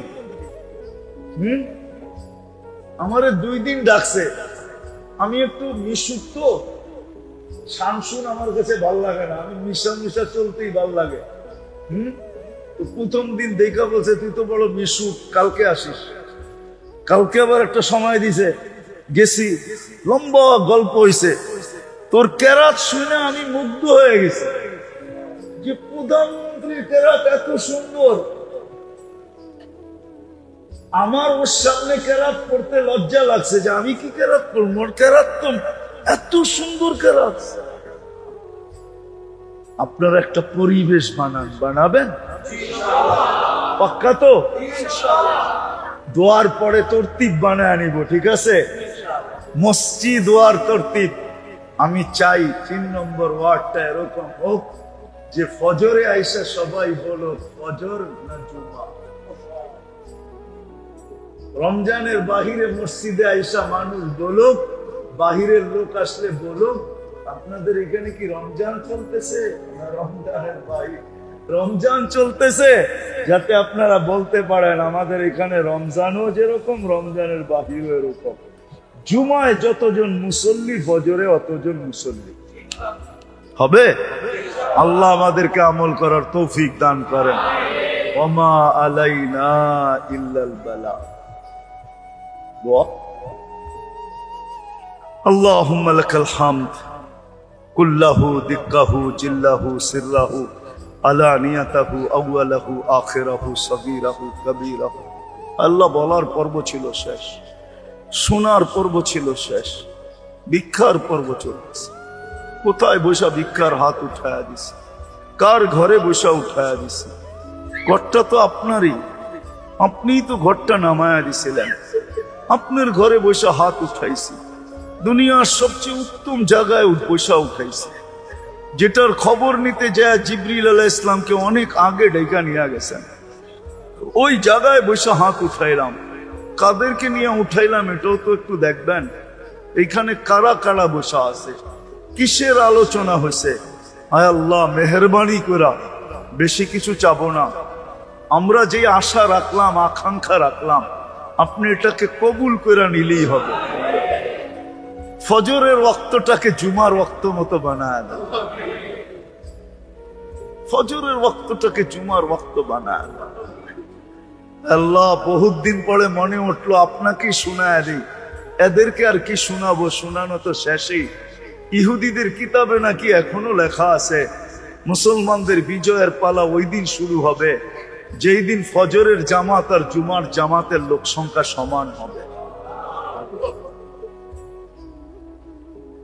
আমারে 2 দিন ডাকছে। আমি একটু মিশুক তো, শানসুন আমার কাছে ভাল লাগে না। আমি মিশা মিশা চলতেই ভাল লাগে। তো প্রথম দিন দেখা বলছে, তুই তো বড় মিশুক, কালকে আসিস। কালকে আবার একটা সময় দিছে, গেছি, লম্বা গল্প হইছে। তোর কেরাত শুনে আমি মুগ্ধ হয়ে গেছি যে প্রধানমন্ত্রীর কেরাত এত সুন্দর। আমার ওর সামনে কেরাত পড়তে লজ্জা লাগছে যে আমি কি কেরাত পড়বো, ওর কেরাত তো এত সুন্দর কেরাত। আপনারা একটা পরিবেশ বানাবেন পাক্কা তো? দোয়ার পরে তরতিব বানায় আনিব, ঠিক আছে? মসজিদ দোয়ার তরতিব। আমি চাই 3 নম্বর ওয়ার্ডটা এরকম হোক যে ফজরে আইসা সবাই বলো ফজর না জুমা। রমজানের বাহিরে মসজিদে আইসা মানুষ বলুক, বাহিরের লোক আসলে বলুক আপনাদের এখানে কি রমজান চলতেছে না রমজানের বাহির? রমজান চলতেছে, যাতে আপনারা বলতে পারেন আমাদের এখানে রমজানও যেরকম রমজানের বাহিরও এরকম। জুমায় যতজন মুসল্লি ফজরে অতজন মুসল্লি হবে। আল্লাহ আমাদেরকে আমল করার তৌফিক দান করেন। ওমা আলাইনা ইল্লাল বালা। আল্লাহুম্মা লাকাল হামদ কুল্লাহু দিক্কাহু জিল্লাহু সিররাহু আলানিয়াতাহু আউয়ালাহু আখিরাহু সগীরাহু কবীরাহু। আল্লাহ বলার পর্ব ছিল শেষ, শোনার পর্ব ছিল শেষ, ভিক্ষার পর্ব চলছে। কোথায় বসা ভিক্ষার হাত উঠায়া দিছে, কার ঘরে বসা উঠায়া দিছে? ঘরটা তো আপনারই, আপনিই তো ঘরটা নামায়া দিছিলেন। আপনার ঘরে বসা হাত উঠাইছি, দুনিয়ার সবচেয়ে উত্তম জায়গায় বসা উঠাইছি, যেটার খবর নিতে যায় জিবরিল আলাইহিস ইসলামকে অনেক আগে ডেকে নিয়ে গেছেন। ওই জায়গায় বসে হাত উঠাইলাম। কাদেরকে নিয়ে উঠাইলাম এটাও তো একটু দেখবেন। এখানে কারা কারা বসা আছে, কিসের আলোচনা হয়েছে? আয় আল্লাহ মেহেরবানি করা, বেশি কিছু চাবো না। আমরা যে আশা রাখলাম, আকাঙ্ক্ষা রাখলাম, আপনি এটাকে কবুল করে নিলেই হবে। ফজরের ওয়াক্তটাকে জুমার ওয়াক্ত মতো বানায় দেন, ফজরের ওয়াক্তটাকে জুমার ওয়াক্ত বানায় দেন। আল্লাহ বহুত দিন পরে মনে উঠলো আপনাকে শোনায় দিই। এদেরকে আর কি শোনাবো, শোনানো তো শেষই। ইহুদিদের কিতাবে নাকি এখনো লেখা আছে মুসলমানদের বিজয়ের পালা ওই দিন শুরু হবে যেই দিন ফজরের জামাত আর জুমার জামাতের লোক সংখ্যা সমান হবে।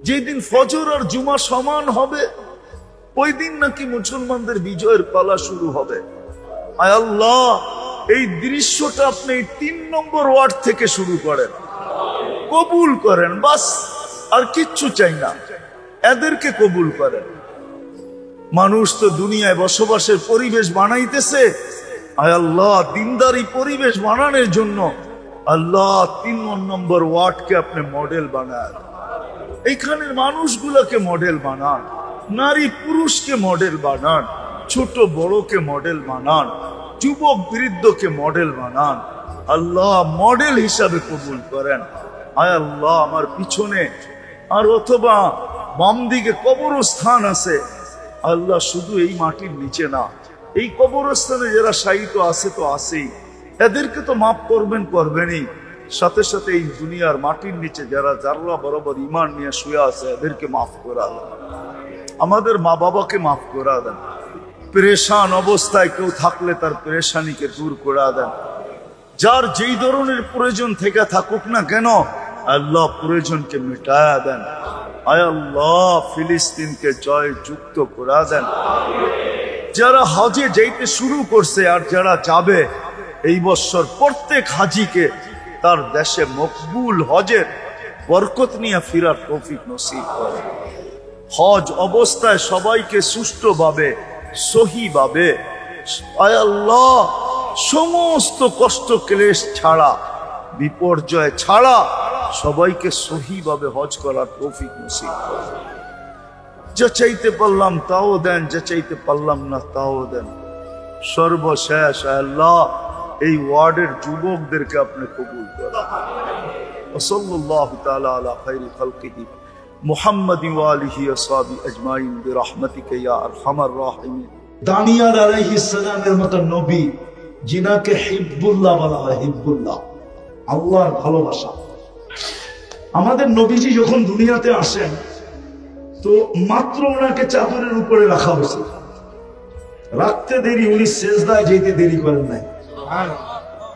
যেদিন ফজর আর জুমা সমান হবে ওই দিন নাকি মুসলমানদের বিজয়ের পালা শুরু হবে। আয় আল্লাহ এই দৃশ্যটা আপনি 3 নম্বর ওয়ার্ড থেকে শুরু করেন, কবুল করেন, বাস আর কিচ্ছু চাই না। এদেরকে কবুল করেন। মানুষ তো দুনিয়ায় বসবাসের পরিবেশ বানাইতেছে। আয় আল্লাহ দিনদারি পরিবেশ বানানোর জন্য আল্লাহ 3 নম্বর ওয়ার্ডকে আপনি মডেল বানান। এইখানের মানুষগুলোকে মডেল বানান, নারী পুরুষকে মডেল বানান, ছোট বড়কে মডেল বানান, যুবক বৃদ্ধকে মডেল বানান। আল্লাহ মডেল হিসাবে কবুল করেন। আয় আল্লাহ আমার পিছনে আর অথবা বাম দিকে কবরস্থান আছে, আল্লাহ শুধু এই মাটির নিচে না, এই কবরস্থানে যারা শায়িত আছে তো আছেই, এদেরকে তো মাফ করবেন, করবেনই। সাথে সাথে এই দুনিয়ার মাটির নিচে যারা জাররা বরাবর ঈমান নিয়ে শুয়ে আছে এদেরকে মাফ করা দেন। আমাদের মা বাবাকে মাফ করা দেন। পেরেশান অবস্থায় কেউ থাকলে তার পেরেশানিকে দূর করে দেন। যার যেই ধরনের প্রয়োজন থেকে থাকুক না কেন আল্লাহ প্রয়োজনকে মিটায়া দেন। আয় আল্লাহ ফিলিস্তিনকে জয় যুক্ত করে দেন। যারা হজে যাইতে শুরু করছে আর যারা যাবে এই বছর প্রত্যেক হাজিকে তার দেশে মকবুল হজের বরকত নিয়ে ফিরার তৌফিক নসিব করে। হজ অবস্থায় সবাইকে সুষ্ঠুভাবে সহিভাবে আয় আল্লাহ সমস্ত কষ্ট ক্লেশ ছাড়া বিপর্যয় ছাড়া সবাইকে সহিভাবে হজ করার তৌফিক নসিব করে। যা চাইতে পারলাম তাও দেন, যা চাইতে পারলাম না তাও দেন। সর্বশেষ আল্লাহ এই ওয়ার্ডের যুবকদেরকে আপনি কবুল করেন। সাল্লাল্লাহু তাআলা আলা খায়রি খালকিহি মুহাম্মাদি ওয়া আলিহি ওয়া সাহবিহি আজমাইন বিরহমাতিকা ইয়া আরহামার রাহিমিন। দানিয়াল আলাইহিস সালামের মত নবী যিনাকে হিব্বুল্লাহ বলা হয়, হিব্বুল্লাহ আল্লাহর ভালোবাসা। আমাদের নবীজি যখন দুনিয়াতে আসেন তো মাত্র ওনাকে চাদরের উপরে রাখা হয়েছে। রাখতে দেরি, উনি সেজদায় যেতে দেরি করেন নাই।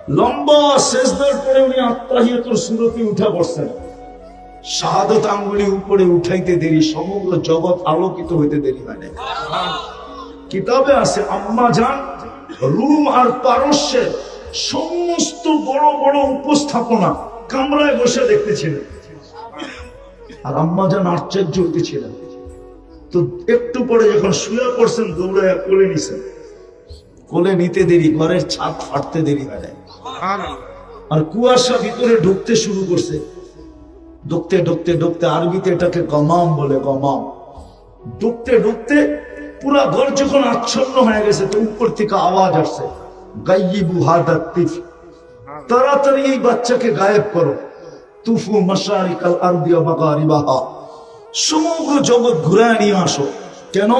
লম্বা সেজদার পরে উনি আত্তাহিয়াতুর সূরতে উঠা বসছেন। শাহাদাত আঙ্গুলি উপরে উঠাইতে দেরি, সমগ্র জগৎ আলোকিত হইতে দেরি হয় না। কিতাবে আছে আম্মা জান রুম আর পারস্যের সমস্ত বড় বড় উপস্থাপনা কামরায় বসে দেখতেছিলেন, আর আম্মা জান আশ্চর্য হইতেছিলেন। তো একটু পরে যখন শুয়ে পড়ছেন দৌড়ায় কোলে নিছেন। কোলে নিতে দেরি, ঘরের ছাদ ফাটতে দেরি হয় না। আর কুয়াশা ভিতরে ঢুকতে শুরু করছে। ঢুকতে ঢুকতে ঢুকতে, আরবিতে এটাকে গমাম বলে, গমাম। ঢুকতে ঢুকতে পুরা ঘর যখন আচ্ছন্ন হয়ে গেছে, তো উপর থেকে আওয়াজ আসছে, গাইয়িবু হাদা তিফ, তাড়াতাড়ি এই বাচ্চাকে গায়েব করো। তুফু মাশারিকাল আরদি ওয়া মাগারিবাহা, সমগ্র জগৎ ঘুরায় নিয়ে আসো। কেন?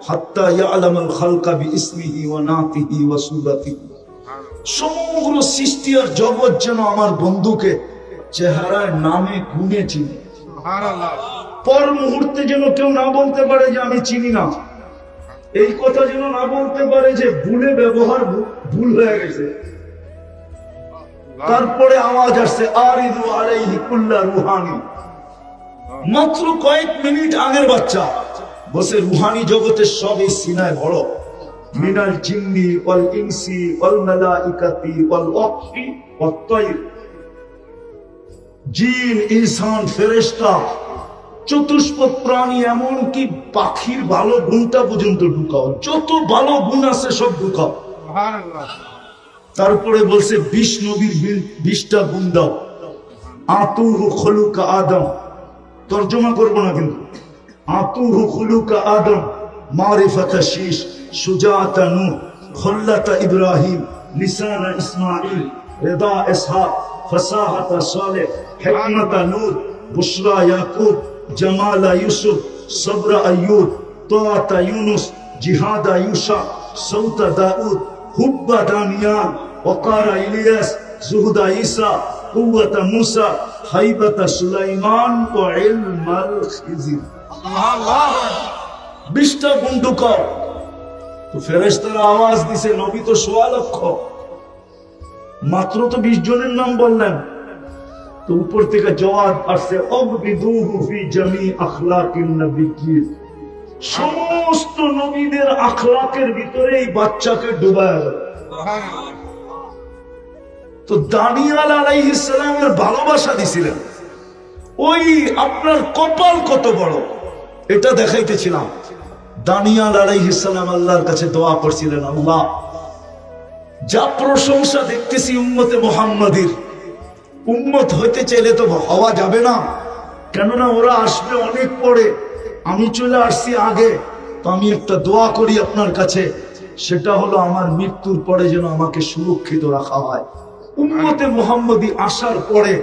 হাত্তা ইয়ালামুল খালকা বিইসমিহি ওয়া নাতিহি ওয়া সুরাতিহি, সমগ্র সৃষ্টি আর জগৎ যেন আমার বন্ধুকে চেহারায় নামে গুণে চিনে। পর মুহূর্তে যেন কেউ না বলতে পারে যে আমি চিনি না। এই কথা যেন না বলতে পারে যে ভুলে ব্যবহার ভুল হয়ে গেছে। তারপরে আওয়াজ আসছে আরিদু আলাইহি কুল্লা রুহানি। মাত্র কয়েক মিনিট আগের বাচ্চা বসে রুহানি জগতের সব এই সিনায় বড়, মিনাল জিন্নি ওয়াল ইনসি ওয়াল মালাইকাতি ওয়াল ওয়াকফি ওয়াত তায়র, জিন ইনসান ফেরেশতা চতুষ্পদ প্রাণী, এমনকি পাখির ভালো গুণটা পর্যন্ত ঢুকাও, যত ভালো গুণ আছে সব ঢুকাও। তারপরে বলছে 20 নবীর 20টা গুণ দাও। আতুহু খুলুকা আদম, তরজমা করবো না কিন্তু, আতুহু খুলুকা আদম, মারিফাতা শীশ, সুজাআতা নূহ, খুল্লাতা ইব্রাহিম, লিসানা ইসমাঈল, রিদা ইসহাক, ফাসাহাতা সালেহ, হিকমাতা নূর, বুশরা ইয়াকুব, জামালা ইউসুফ, সবরা আইয়ুব, তাআতা ইউনুস, জিহাদা ইউসা, সৌতা দাউদ, হুব্বা দানিয়াল, ওয়াকারা ইলিয়াস, জুহুদা ঈসা, কুওয়াতা মুসা, হাইবাতা সুলাইমান ওয়া ইলমাল খিজির। সুবহানাল্লাহ। 20টা গুণ ঢুকাও। তো ফেরেশতারা আওয়াজ দিছে, নবী তো 1.25 লক্ষ, মাত্র তো 20 জনের নাম বললেন। তো উপর থেকে জবাব আসছে অববিদুহু ফি জামি আখলাকিন নবিয়্যিন, সমস্ত নবীদের আখলাকের ভিতরে এই বাচ্চাকে ডুবায় গেল। তো দানিয়াল আলাইহিস সালামের ভালোবাসা দিছিলেন, ওই আপনার কপাল কত বড় এটা দেখাইতেছিলাম। দানিয়াল আলাইহিস সালাম আল্লাহর কাছে দোয়া করছিলেন, আল্লাহ যা প্রশংসা দেখতেছি উম্মতে মুহাম্মাদির, উম্মত হইতে চাইলে তো হওয়া যাবে না, কেননা ওরা আসবে অনেক পরে, আমি চলে আসছি আগে। তো আমি একটা দোয়া করি আপনার কাছে, সেটা হলো আমার মৃত্যুর পরে যেন আমাকে সুরক্ষিত রাখা হয়। উম্মতে মুহাম্মাদি আসার পরে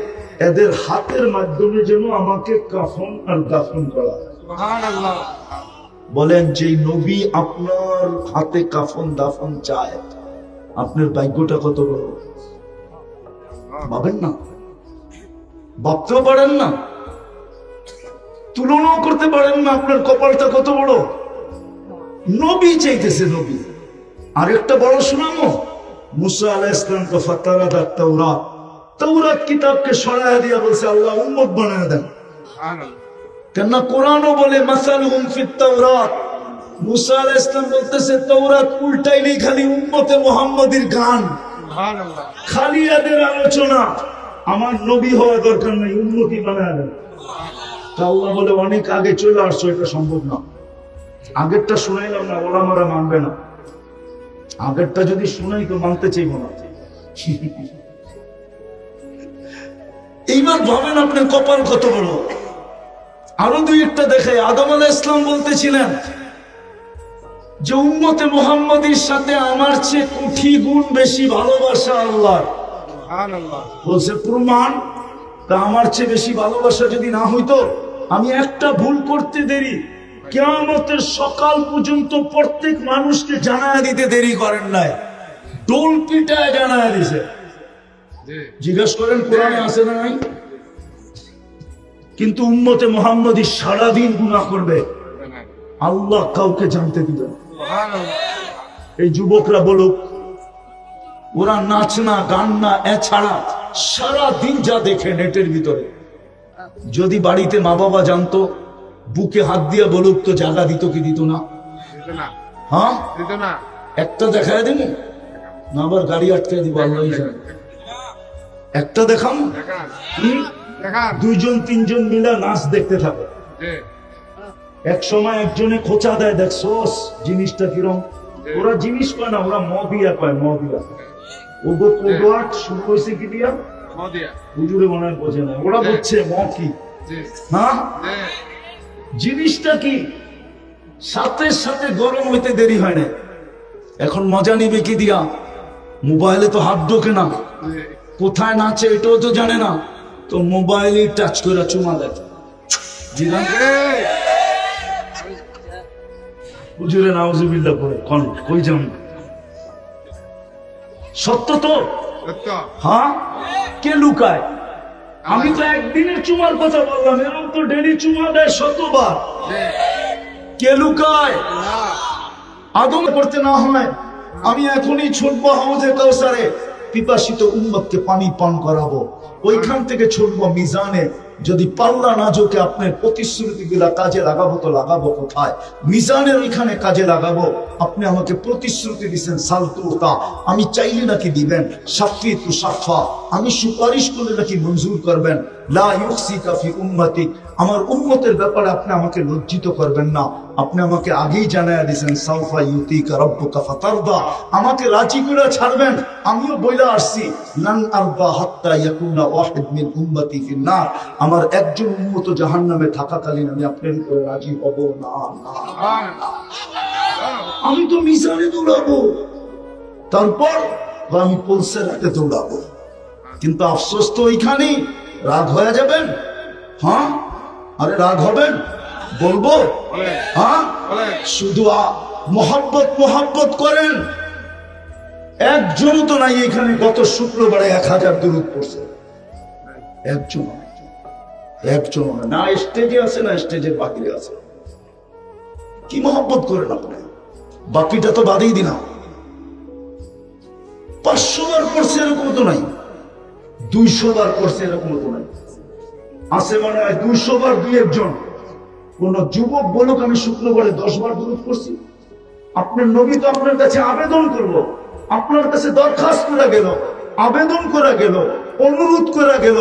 এদের হাতের মাধ্যমে যেন আমাকে কাফন আর দাফন করা হয়। সুবহানাল্লাহ। বলেন যে নবী আপনার হাতে কাফন দাফন চায়, আপনার ভাগ্যটা কত বড় ভাবেন না, ভাবতেও পারেন না, তুলনাও করতে পারেন না, আপনার কপালটা কত বড়। নবী চাইতেছে নবী। আরেকটা বড় শোনামো, মুসা আলাইহিস সালাম তো ফাতারাত তাওরাত, তাওরাত কিতাবকে সরায়া দিয়া বলছে আল্লাহ উম্মত বানায় দেন। সুবহানাল্লাহ। কেন কোরআনও বলে মাসালুহুম ফিত তাওরাত, মুসা আলাইহিস সালাম বলতেছে তাওরাত উল্টাইলেই খালি উম্মতে মুহাম্মাদির গান, সুবহানাল্লাহ, খালি এদের আলোচনা, আমার নবী হওয়া দরকার নাই, উম্মতি বানায় দেন। আল্লাহ বলে অনেক আগে চলে আসছো, এটা সম্ভব না। আগেরটা শুনাইলাম না, ওলামারা মানবে না। আগেরটা যদি শুনাই তো মানতে চাইব না। এইবার ভাবেন আপনার কপাল কত বড়। আরো দুই একটা দেখে, আদম আলাইহিস সালাম বলতেছিলেন যে উম্মতে মুহাম্মাদির সাথে আমার চেয়ে কোটি গুণ বেশি ভালোবাসা আল্লাহর। সুবহানাল্লাহ। বলছে প্রমাণ, তা আমার চেয়ে বেশি ভালোবাসা যদি না হইতো, আমি একটা ভুল করতে দেরি, কিয়ামতের সকাল পর্যন্ত প্রত্যেক মানুষকে জানায় দিতে দেরি করেন নাই, ডোল পিটায় জানায় দিছে। জিজ্ঞেস করেন কোরআনে আছে না নাই? কিন্তু উম্মতে মুহাম্মাদি সারাদিন গুনাহ করবে, আল্লাহ কাউকে জানতে দিবেন। এই যুবকরা বলুক, ওরা নাচ না গান না এছাড়া সারা দিন যা দেখে নেটের ভিতরে, যদি বাড়িতে মা বাবা জানতো, বুকে হাত দিয়ে বলুক তো জায়গা দিত কি দিত না? হ্যাঁ, একটা দেখায় দিন না, আবার গাড়ি আটকে দিব আল্লাহ জানে। একটা দেখাম, দুইজন তিনজন মিলে নাচ দেখতে থাকে। এক সময় একজনে খোঁচা দেয়, দেখছোস জিনিসটা কিরম? ওরা জিনিস কয় না, ওরা মদিয়া কয়, মদিয়া। ওগো কোডওয়ার্ড শুরু হয়েছে কি দিয়া? হুজুরে মনে হয় বোঝে না, ওরা বলছে ম কি। হ্যাঁ, জিনিসটা কি? সাথে সাথে গরম হইতে দেরি হয় না। এখন মজা নিবে কি দিয়া? মোবাইলে তো হাত ঢোকে না, কোথায় নাচে এটাও তো জানে না, তো মোবাইলে টাচ করে চুমা দেয়। হুজুরে নাউজুবিল্লাহ করে কই যান? সত্য তো? হ্যাঁ, কে লুকায়? আমি তো একদিনের চুমার কথা বললাম, এরকম তো ডেলি চুমা দেয় শতবার। কে লুকায়? আদম করতে না হয় আমি এখনই ছুটবো হাউজে কাউসারে, পিপাসিত উম্মতকে পানি পান করাবো। ওইখান থেকে ছুটবো মিজানে। যদি পাল্লা না জোকে আপনার প্রতিশ্রুতি গুলা কাজে লাগাবো, তো লাগাবো কোথায়? মিজানের ওইখানে কাজে লাগাবো। আপনি আমাকে প্রতিশ্রুতি দিচ্ছেন সালতুতা, আমি চাইলে নাকি দিবেন। সাফি তু সাফা, আমি সুপারিশ করলে নাকি মঞ্জুর করবেন। লা ইউসিকা ফি উম্মতি, আমার উম্মতের ব্যাপারে আপনি আমাকে লজ্জিত করবেন না। আপনি আমাকে আগেই জানায়া দিয়েছেন সাউফা ইউতিকা রাব্বুকা ফাতারদা, আমাকে রাজি করে ছাড়বেন। আমিও বইলা আসছি লান আরদা হাত্তা ইয়াকুনা ওয়াহিদ মিন উম্মতি ফিন নার, আমার একজন উম্মত জাহান্নামে থাকাকালীন আমি আপনার উপরে রাজি হব না। আমি তো মিজানে দৌড়াবো, তারপর আমি পুলসেরাতে দৌড়াবো। কিন্তু আফসোস তো ওইখানেই। রাগ হয়ে যাবেন? হ্যাঁ, আরে রাগ হবেন? বলবো? হ্যাঁ, শুধু মোহাব্বত মোহাব্বত করেন। একজন তো নাই এখানে গত শুক্রবারে 1000 দুরূদ পড়ছে, একজন না। স্টেজে আছে না স্টেজের বাকিরে আছে? কি মোহাব্বত করেন আপনি? বাকিটা তো বাদেই দিলাম। 500 বার পড়ছে এরকম তো নাই, 200 বার পড়ছে এরকম তো নাই। আছে মনে হয় 200 বার 2-1 জন। কোন যুবক বলুক আমি শুক্রবারে 10 বার দুরূদ পড়ছি। আপনার নবী তো আপনার কাছে আবেদন করবো, আপনার কাছে দরখাস্ত করা গেল, আবেদন করা গেল, অনুরোধ করা গেল,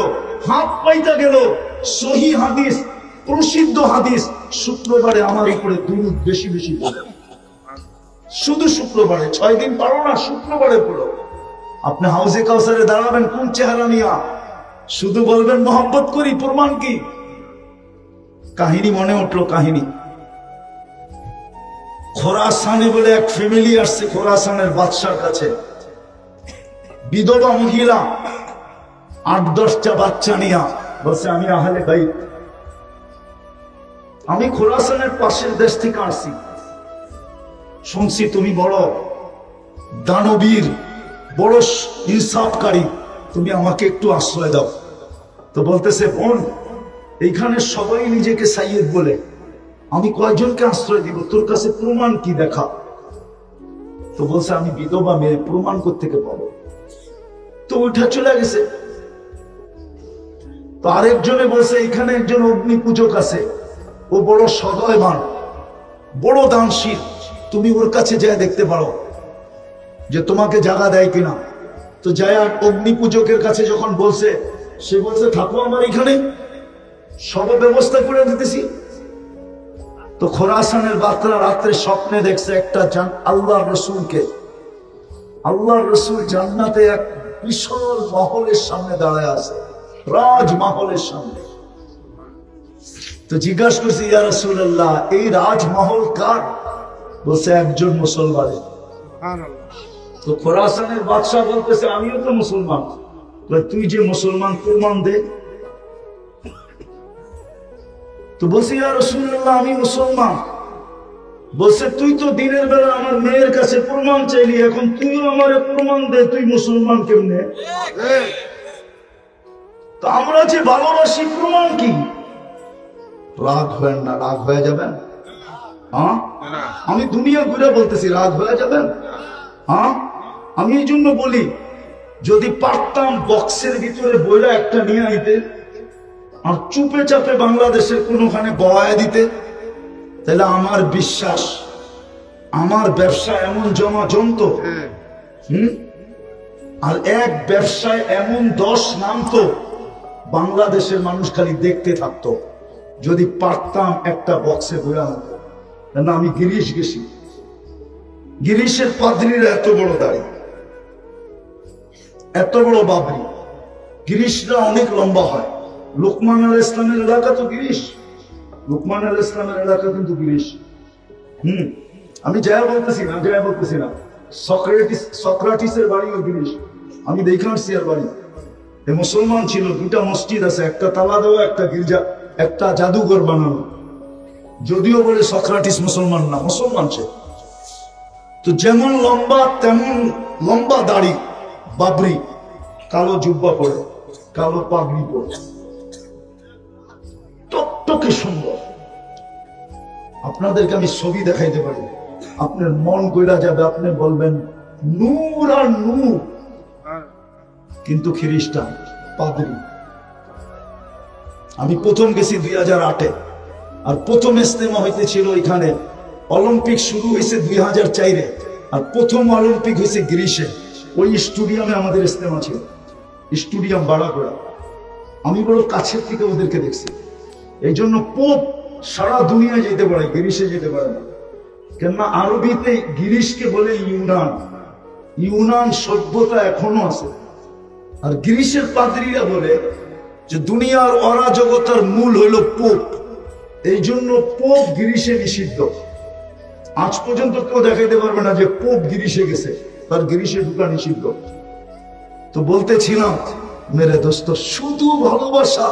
হাত পাইতা গেল। সহি হাদিস, প্রসিদ্ধ হাদিস, শুক্রবারে আমার উপরে দুরূদ বেশি বেশি পড়ে। শুধু শুক্রবারে, 6 দিন পারো না, শুক্রবারে পড়ো। আপনি হাউজে কাউসারে দাঁড়াবেন কোন চেহারা নিয়া? শুধু বলবেন মোহাব্বত করি, প্রমাণ কি? কাহিনী মনে উঠলো, কাহিনী। খোরাসানে বলে এক ফ্যামিলি আসছে খোরাসানের বাদশার কাছে, বিধবা মহিলা, 8-10টা বাচ্চা নিয়া বলছে আমি আহলে বাইত, আমি খোরাসানের পাশের দেশ থেকে আসছি, শুনছি তুমি বড় দানবীর, বড় ইনসাফকারী, তুমি আমাকে একটু আশ্রয় দাও। তো বলতেছে বোন, এইখানে সবাই নিজেকে সাইয়েদ বলে, আমি কয়জনকে আশ্রয় দিব? তোর কাছে প্রমাণ কি দেখা? তো বলছে আমি বিধবা মেয়ে, প্রমাণ কোত্থেকে পাবো? তো উঠে চলে গেছে। তো আরেকজনে বলছে এখানে একজন অগ্নি পূজক আছে, ও বড় সদয়বান, বড় দানশীল, তুমি ওর কাছে যায় দেখতে পারো যে তোমাকে জায়গা দেয় কিনা। তো যায় অগ্নি পূজকের কাছে যখন বলছে, সে বলছে থাকো আমার এখানে, সব ব্যবস্থা করে দিতেছি। তো খোরাসানের বাতরা রাত্রে স্বপ্নে দেখছে একটা আল্লাহর রসুলকে, আল্লাহর রসুল জান্নাতে এক বিশাল মহলের সামনে দাঁড়ায় আছে, রাজমহলের সামনে। তো জিজ্ঞাসা করছে ইয়া রাসূলুল্লাহ, এই রাজমহল কার? বলছে একজন মুসলমানের। তো খোরাসানের বাদশাহ বলতেছে আমিও তো মুসলমান। তুই যে মুসলমান, প্রমাণ দে। তো বলছে ইয়া রাসূলুল্লাহ আমি মুসলমান। বলছে তুই তো দিনের বেলা আমার মেয়ের কাছে প্রমাণ চাইলি, এখন তুইও আমারে প্রমাণ দে, তুই মুসলমান কেমনে? তো আমরা যে ভালোবাসি, প্রমাণ কি? রাগ হয় না? রাগ হয়ে যাবেন? হ্যাঁ, আমি দুনিয়া ঘুরে বলতেছি, রাগ হয়ে যাবেন? হ্যাঁ, আমি এই জন্য বলি যদি পারতাম বক্সের ভিতরে বইরা একটা নিয়ে আইতে আর চুপে চাপে বাংলাদেশের কোনোখানে বয়ায় দিতে, তাহলে আমার বিশ্বাস আমার ব্যবসা এমন জমা জমতো। আর এক ব্যবসায় এমন 10 নামতো, বাংলাদেশের মানুষ খালি দেখতে থাকতো। যদি পারতাম একটা বক্সে বইরা আনতে। না, আমি গিরিশ গেছি, গিরিশের পাদ্রীরা এত বড় দাড়ি, এত বড় বাবরি, গিরিশরা অনেক লম্বা হয়। লোকমান আলাইহিস ইসলামের এলাকা তো গিরিশ, লোকমান আলাইহিস ইসলামের এলাকা কিন্তু গিরিশ। আমি যাই বলতেছি না, সক্রেটিসের বাড়িও গিরিশ। আমি দেখে আসছি আর বাড়ি। মুসলমান ছিল, 2টা মসজিদ আছে, একটা তালা দেওয়া, একটা গির্জা, একটা জাদুঘর বানানো। যদিও বলে সক্রেটিস মুসলমান না, মুসলমান সে। তো যেমন লম্বা তেমন লম্বা দাড়ি, বাবরি, কালো জুব্বা পরে, কালো পাগড়ি পরে, টকটকে সুন্দর। আপনাদেরকে আমি ছবি দেখাইতে পারি, আপনার মন কইরা যাবে, আপনি বলবেন নূর আর নূর। কিন্তু খ্রিস্টান পাদ্রী। আমি প্রথম গেছি 2008-এ, আর প্রথম ইজতেমা হইতেছিল এখানে। অলিম্পিক শুরু হয়েছে 2004-এ, আর প্রথম অলিম্পিক হয়েছে গ্রিসে। ওই স্টেডিয়ামে আমাদের ইজতেমা ছিল, স্টেডিয়াম ভাড়া করা। আমি বড় কাছের থেকে ওদেরকে দেখছি। এই জন্য পোপ সারা দুনিয়ায় যেতে পারে, গ্রিসে যেতে পারে না। কেননা আরবিতে গ্রিসকে বলে ইউনান। ইউনান সভ্যতা এখনো আছে। আর গ্রিসের পাদ্রীরা বলে যে দুনিয়ার অরাজকতার মূল হইল পোপ। এই জন্য পোপ গ্রিসে নিষিদ্ধ। আজ পর্যন্ত কেউ দেখাইতে পারবে না যে পোপ গ্রিসে গেছে, তার গ্রিসে ঢুকা নিষিদ্ধ। তো বলতেছিলাম মেরে দোস্ত, শুধু ভালোবাসা,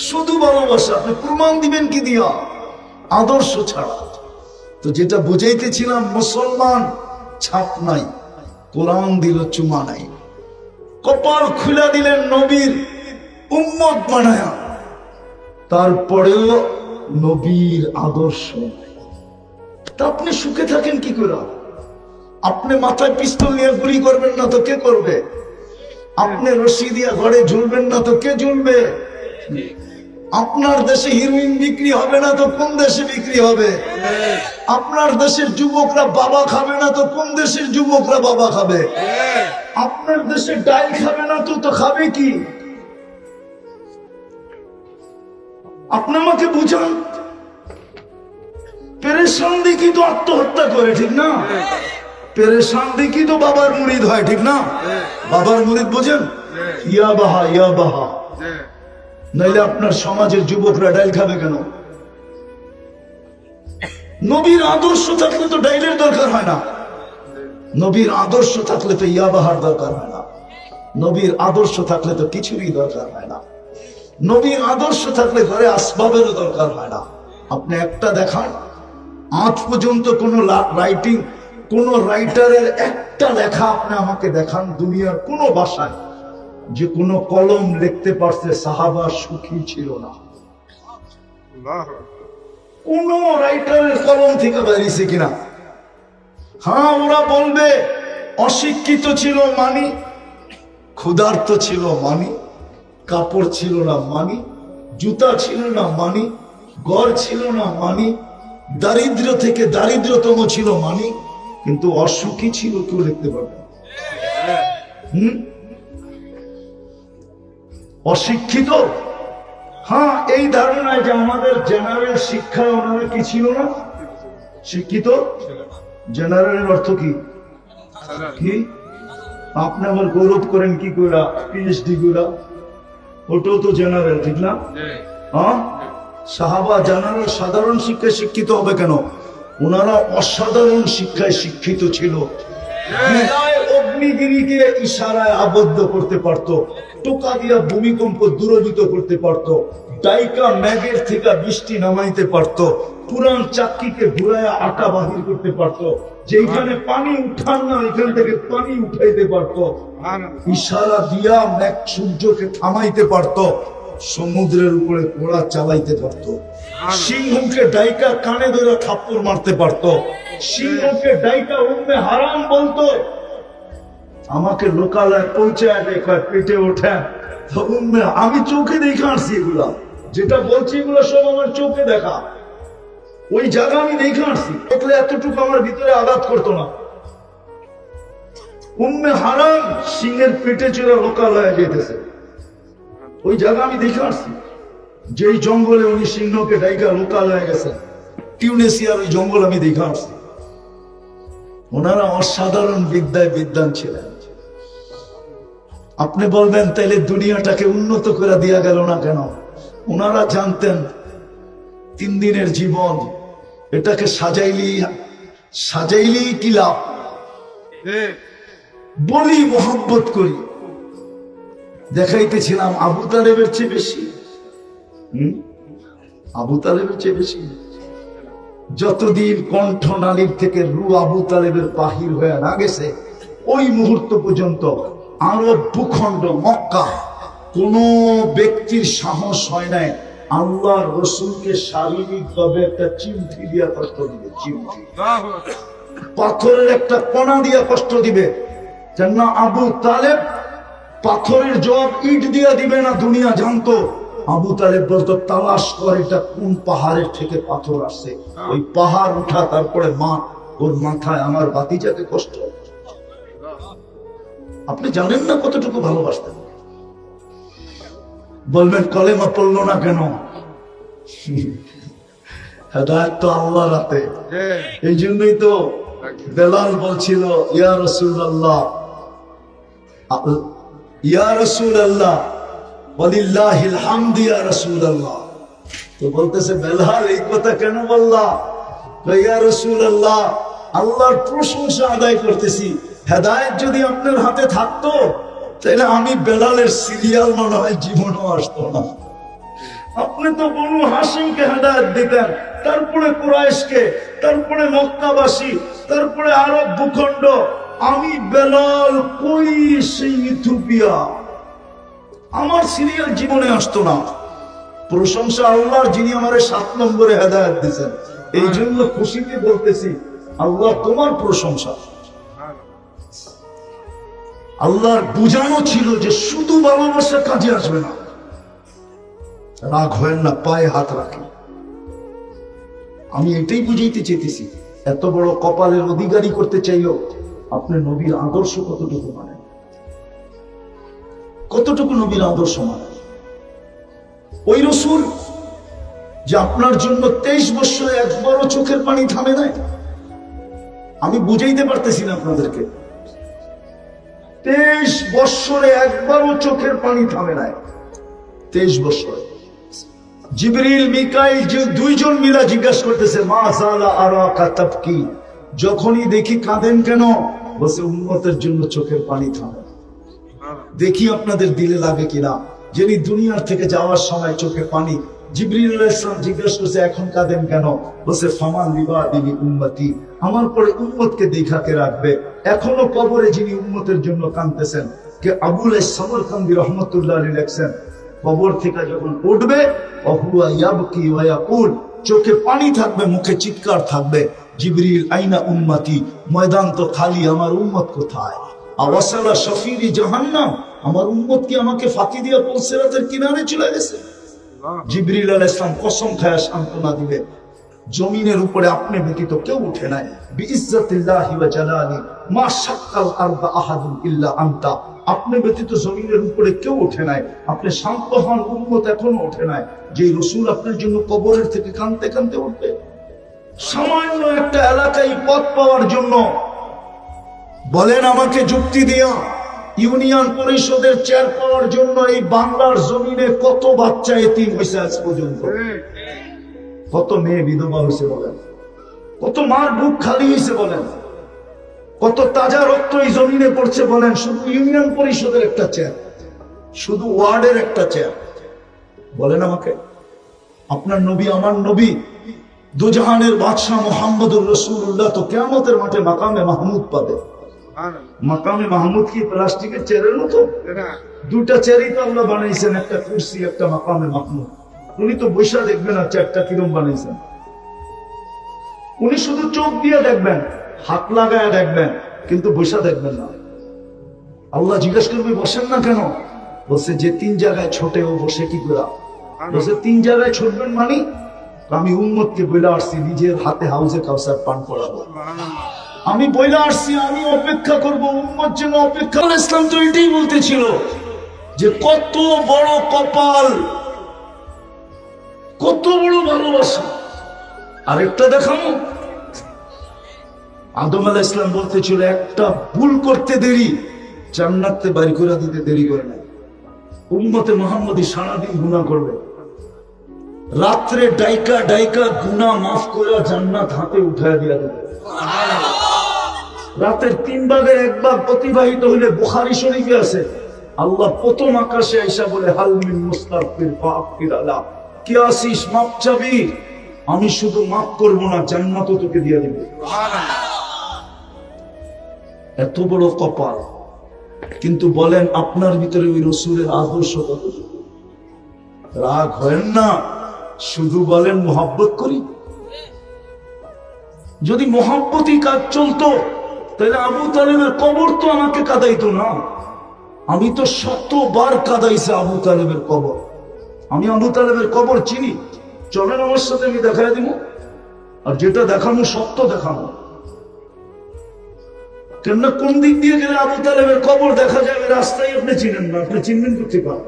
শুধু ভালোবাসা। আপনি প্রমাণ দিবেন কি দিয়া? আদর্শ ছাড়া। তো যেটা বুঝাইতেছিলাম, মুসলমান ছাপ নাই, কোরআন দিল চুমা নাই, কপাল খুলে দিলেন নবীর উম্মত বানায়া, তারপরেও নবীর আদর্শ। তা আপনি সুখে থাকেন কি করে? আপনি মাথায় পিস্তল নিয়ে গুলি করবেন না তো কে করবে? আপনি রশি দিয়ে ঘরে ঝুলবেন না তো কে ঝুলবে? আপনার দেশে হিরোইন বিক্রি হবে না তো কোন দেশে বিক্রি হবে? আপনার দেশের যুবকরা বাবা খাবে না তো কোন দেশের যুবকরা বাবা খাবে? আপনার দেশে ডাল খাবে না তো খাবে কি? আপনি আমাকে বুঝান। পেরেশান দেখি তো আত্মহত্যা করে, ঠিক না? পেরেশান দেখি তো বাবার মুরিদ হয়, ঠিক না? বাবার মুরিদ বোঝেন? ইয়া বাহা ইয়া বাহা। নাইলে আপনার সমাজের যুবকরা ডাইল খাবে কেন? নবীর আদর্শ থাকলে তো ডাইলের দরকার হয় না। নবীর আদর্শ থাকলে তো ইয়া বাহার দরকার হয় না। নবীর আদর্শ থাকলে তো কিছুরই দরকার হয় না। নবীর আদর্শ থাকলে ঘরে আসবাবেরও দরকার হয় না। আপনি একটা দেখান, আজ পর্যন্ত কোন রাইটিং, কোন রাইটারের একটা লেখা আপনি আমাকে দেখান দুনিয়ার কোন ভাষায় যে কোন কলম লিখতে পারছে সাহাবা সুখী ছিল না। কোন রাইটারের কলম থেকে বেরিয়েছে কিনা? হ্যাঁ, ওরা বলবে অশিক্ষিত ছিল মানি, ক্ষুধার্ত ছিল মানি, কাপড় ছিল না মানি, জুতা ছিল না মানি, ঘর ছিল না মানি, দারিদ্র থেকে দারিদ্রতম ছিল মানি, কিন্তু অসুখী ছিল কেউ লিখতে পারবে। অশিক্ষিত, হ্যাঁ, এই ধারণায় যে আমাদের জেনারেল শিক্ষায় ওনারা কি ছিল না? শিক্ষিত। জেনারেলের অর্থ কি? কি আপনি আমার গৌরব করেন কি কইরা? পিএইচডি কইরা, ওটাও তো জেনারেল, ঠিক না? হ্যাঁ, সাহাবা জেনারেল সাধারণ শিক্ষায় শিক্ষিত হবে কেন? ওনারা অসাধারণ শিক্ষায় শিক্ষিত ছিল। অগ্নিগিরিকে ইশারায় আবদ্ধ করতে পারত, টোকা দিয়া ভূমিকম্প দূরীভূত করতে পারত, ডাইকা ম্যাগের থেকে বৃষ্টি নামাইতে পারত, পুরান চাক্কিকে ঘুরায় আটা বাহির করতে পারত, যেখানে পানি উঠান না এখান থেকে পানি উঠাইতে পারত, ইশারা দিয়া ম্যাগ সূর্যকে থামাইতে পারত, সমুদ্রের উপরে ঘোড়া চালাইতে পারত, সিংহকে ডাইকা কানে ধরে থাপ্পড় মারতে পারত, সিংহকে ডাইকা উম্মে হারাম বলতো, আমাকে লোকালয় পৌঁছায় দেখায় পেটে ওঠেন। আমি চোখে দেখে আসছি এগুলা, যেটা বলছি এগুলো সব আমার চোখে দেখা, ওই জায়গা আমি দেখে আসছি। দেখলে এতটুকু আমার ভিতরে আঘাত করতো না। উম্মে হারাম সিংহের পেটে চড়ে লোকালয়ে যেতেছে, ওই জায়গা আমি দেখে আসছি। যেই জঙ্গলে উনি সিংহকে ডাইকা লোকালয়ে গেছেন, টিউনেসিয়ার ওই জঙ্গল আমি দেখে আসছি। ওনারা অসাধারণ বিদ্যায় বিদ্বান ছিলেন। আপনি বলবেন তাইলে দুনিয়াটাকে উন্নত করে দিয়া গেল না কেন? ওনারা জানতেন 3 দিনের জীবন, এটাকে সাজাইলি কি লাভ? বলি মোহাব্বত করি, দেখাইতেছিলাম আবু তালেবের চেয়ে বেশি, আবু তালেবের চেয়ে বেশি। যতদিন কণ্ঠ নালীর থেকে রু আবু তালেবের বাহির হয়ে না গেছে, ওই মুহূর্ত পর্যন্ত আরব ভূখণ্ড মক্কা কোন ব্যক্তির সাহস হয় নাই আল্লাহর রসুলকে শারীরিক ভাবে একটা চিমটি দিয়া কষ্ট দিবে, চিমটি পাথরের একটা কণা দিয়া কষ্ট দিবে। কেন আবু তালেব পাথরের জবাব ইট দিয়া দিবে না, দুনিয়া জানতো। আবু তালেব বলতো তালাশ কর এটা কোন পাহাড়ের থেকে পাথর আসছে, ওই পাহাড় উঠা, তারপরে মা ওর মাথায় আমার বাতিজাকে কষ্ট। আপনি জানেন না কতটুকু ভালোবাসতেন। বলবেন কলেমা পড়লো না কেন? হেদায়েত তো আল্লাহর হাতে। এই জন্যই তো বেলাল বলছিল ইয়া রাসূলুল্লাহ, ইয়া রাসূলুল্লাহ ওয়ালিল্লাহিল হামদ ইয়া রাসূলুল্লাহ। তো বলতেছে বেলাল এই কথা কেন বললা? ইয়া রাসূলুল্লাহ, আল্লাহর প্রশংসা আদায় করতেছি। হেদায়েত যদি আপনার হাতে থাকতো তাহলে আমি বেলালের সিরিয়াল মনে হয় জীবনও আসতো না। আপনি তো বনু হাশিমকে হেদায়েত দিতেন, তারপরে কুরাইশকে, তারপরে মক্কাবাসী, তারপরে আরব ভূখণ্ড। আমি বেলাল কই সেই ইথিওপিয়া, আমার সিরিয়াল জীবনে আসতো না। প্রশংসা আল্লাহর, যিনি আমার 7 নম্বরে হেদায়েত দিয়েছেন। এই জন্য খুশিতে বলতেছি আল্লাহ তোমার প্রশংসা। আল্লাহর বুঝানো ছিল যে শুধু ভালোবাসা কাজে আসবে না। রাগ হয় না, পায়ে হাত রাখি। আমি এটাই বুঝাইতে চেয়েছি। এত বড় কপালের অধিকারী করতে চাইলেও আপনি নবীর আদর্শ কতটুকু মানেন, কতটুকু নবীর আদর্শ মানেন। ওই রাসূল যে আপনার জন্য 23 বছরে একবারও চোখের পানি থামে নাই। আমি বুঝাইতে পারতেছি না আপনাদেরকে। 23 বছরে একবারও চোখের পানি থামে নাই। 23 বছরে জিবরিল মিকাইল যে 2 জন মিলা জিজ্ঞাসা করতেছে মা সালা আরাকা তাবকি, যখনই দেখি কাঁদেন কেন? বসে উম্মতের জন্য চোখের পানি থামে। দেখি আপনাদের দিলে লাগে কিনা। যিনি দুনিয়ার থেকে যাওয়ার সময় চোখে পানি, জিবরিল আলাইহিস সালাম জিজ্ঞাসা করছে এখন কাঁদেন কেন? বসে ফামান লিবাদিহি উম্মতি, আমার পরে উম্মতকে দেখাকে রাখবে। এখনো কবরে যিনি উম্মতের জন্য কাঁদতেছেন, কে আবুল সামরকান্দি রহমাতুল্লাহ আলাইহি লেখছেন, কবর থেকে যখন উঠবে ওহুয়া ইয়াবকি ওয়া ইয়াকুল, চোখে পানি থাকবে, মুখে চিৎকার থাকবে, জিবরিল আইনা উম্মতি, ময়দান তো খালি, আমার উম্মত কোথায়? আওয়াসালা শফিরি জাহান্নাম, আমার উম্মত কি আমাকে ফাঁকি দিয়ে পুলসিরাতের কিনারে চলে গেছে? জিবরিল আলাইহিস সালাম কসম খায়া সান্ত্বনা দিবে, জমিনের উপরে আপনি ব্যতীত কেউ উঠে নাই। বিইজ্জাতিল্লাহি ওয়া জালালি মা শাক্কাল আরদা আহাদুন ইল্লা আনতা, আপনি ব্যতীত জমিনের উপরে কেউ ওঠে নাই। আপনি শান্ত হন, উম্মত এখনো ওঠে নাই। যে রাসূল আপনার জন্য কবরের থেকে কাঁদতে কাঁদতে উঠবে, সামান্য একটা এলাকায় পথ পাওয়ার জন্য। বলেন আমাকে যুক্তি দিয়া, ইউনিয়ন পরিষদের চেয়ার পাওয়ার জন্য এই বাংলার জমিনে কত বাচ্চা এতিম হয়েছে আজ পর্যন্ত? কত মেয়ে বিধবা হয়েছে বলেন? কত মার বুক খালি হয়েছে বলেন? কত তাজা রক্ত এই জমিনে পড়ছে বলেন? শুধু ইউনিয়ন পরিষদের একটা চেয়ার, শুধু ওয়ার্ডের একটা চেয়ার। বলেন আমাকে, আপনার নবী, আমার নবী, দুজাহানের বাদশাহ মুহাম্মদুর রাসূলুল্লাহ তো কিয়ামতের মাঠে মাকামে মাহমুদ পাবে। মাকামে মাহমুদ কি প্লাস্টিকের চেয়ারের মতো? 2টা চেয়ারই তো আল্লাহ বানাইছেন, একটা কুরসি, একটা মাকামে মাহমুদ। উনি তো বৈশা দেখবেন না চেয়ারটা কিরম বানাইছেন। উনি শুধু চোখ দিয়ে দেখবেন, হাত লাগায় দেখবেন, কিন্তু বৈশা দেখবেন না। আল্লাহ জিজ্ঞেস করবে বসেন না কেন? বলছে যে 3 জায়গায় ছোটে ও বসে কি করে? বলছে 3 জায়গায় ছুটবেন মানে আমি উম্মতকে বলে আসছি নিজের হাতে হাউজে কাউসার পান করাবো। আমি বলে আসছি আমি অপেক্ষা করব উম্মত যেন অপেক্ষা। ইসলাম তো এটাই বলতেছিল যে কত বড় কপাল, কত বড় ভালোবাসা। আরেকটা দেখাবো, আদম আলাইহিস সালাম বলতেছিল একটা ভুল করতে দেরি জান্নাতে বাড়ি করে দিতে দেরি করে না। উম্মতে মুহাম্মদী সারাদিন গুনাহ করবে, রাত্রে ডাইকা ডাইকা গুনাহ মাফ করে জান্নাত হাতে উঠায় দিয়া দেবে। রাতের 3 ভাগের 1 ভাগ অতিবাহিত হইলে বুখারী শরীফে আছে আল্লাহ প্রথম আকাশে আইসা বলে হাল মিন মুস্তাগফির ফাগফির আলা, কি আসিস মাপ চাবি? আমি শুধু মাফ করবো না জান্নাতও তোকে দিয়ে দিব। এত বড় কপাল। কিন্তু বলেন আপনার ভিতরে ওই রাসূলের আদর্শ কত? রাগ হয় না, শুধু বলেন মোহাব্বত করি। যদি মোহাব্বতই কাজ চলতো তাহলে আবু তালেবের কবর তো আমাকে কাঁদাইতো না। আমি তো 100বার কাঁদাইছে আবু তালেবের কবর। আমি আবু তালেবের কবর চিনি, চলেন আমার সাথে আমি দেখাই দিব। আর যেটা দেখানো সত্য দেখানো, কেননা কোন দিক দিয়ে গেলে আবু তালেবের কবর দেখা যাবে রাস্তায় আপনি চিনেন না, আপনি চিনবেন কোথায় পান?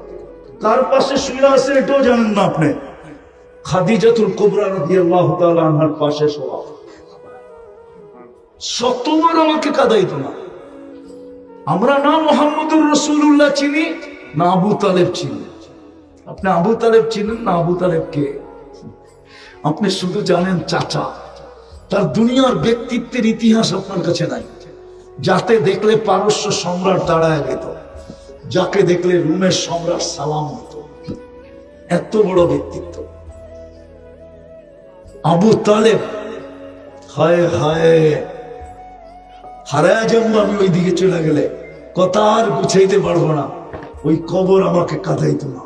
কার পাশে শুয়ে আছে এটাও জানেন না আপনি। খাদিজাতুল কুবরা রাদিয়াল্লাহু তাআলা আনহার পাশে শোয়া। 100বার আমাকে কাঁদাইতো না। আমরা না মুহাম্মদুর রাসূলুল্লাহ চিনি না আবু তালেব চিনি। আপনি আবু তালেব চিনেন না আবু তালেব কে? আপনি শুধু জানেন চাচা, তার দুনিয়ার ব্যক্তিত্বের ইতিহাস আপনার কাছে নাই। যাতে দেখলে পারস্য সম্রাট দাঁড়ায় যেত, যাকে দেখলে রুমের সম্রাট সালাম দিত, এত বড় ব্যক্তিত্ব আবু তালেব। হায় হায়, হারায় যাবো আমি ওই দিকে চলে গেলে, কথা আর গুছাইতে পারবো না। ওই কবর আমাকে কাঁদাইতো না।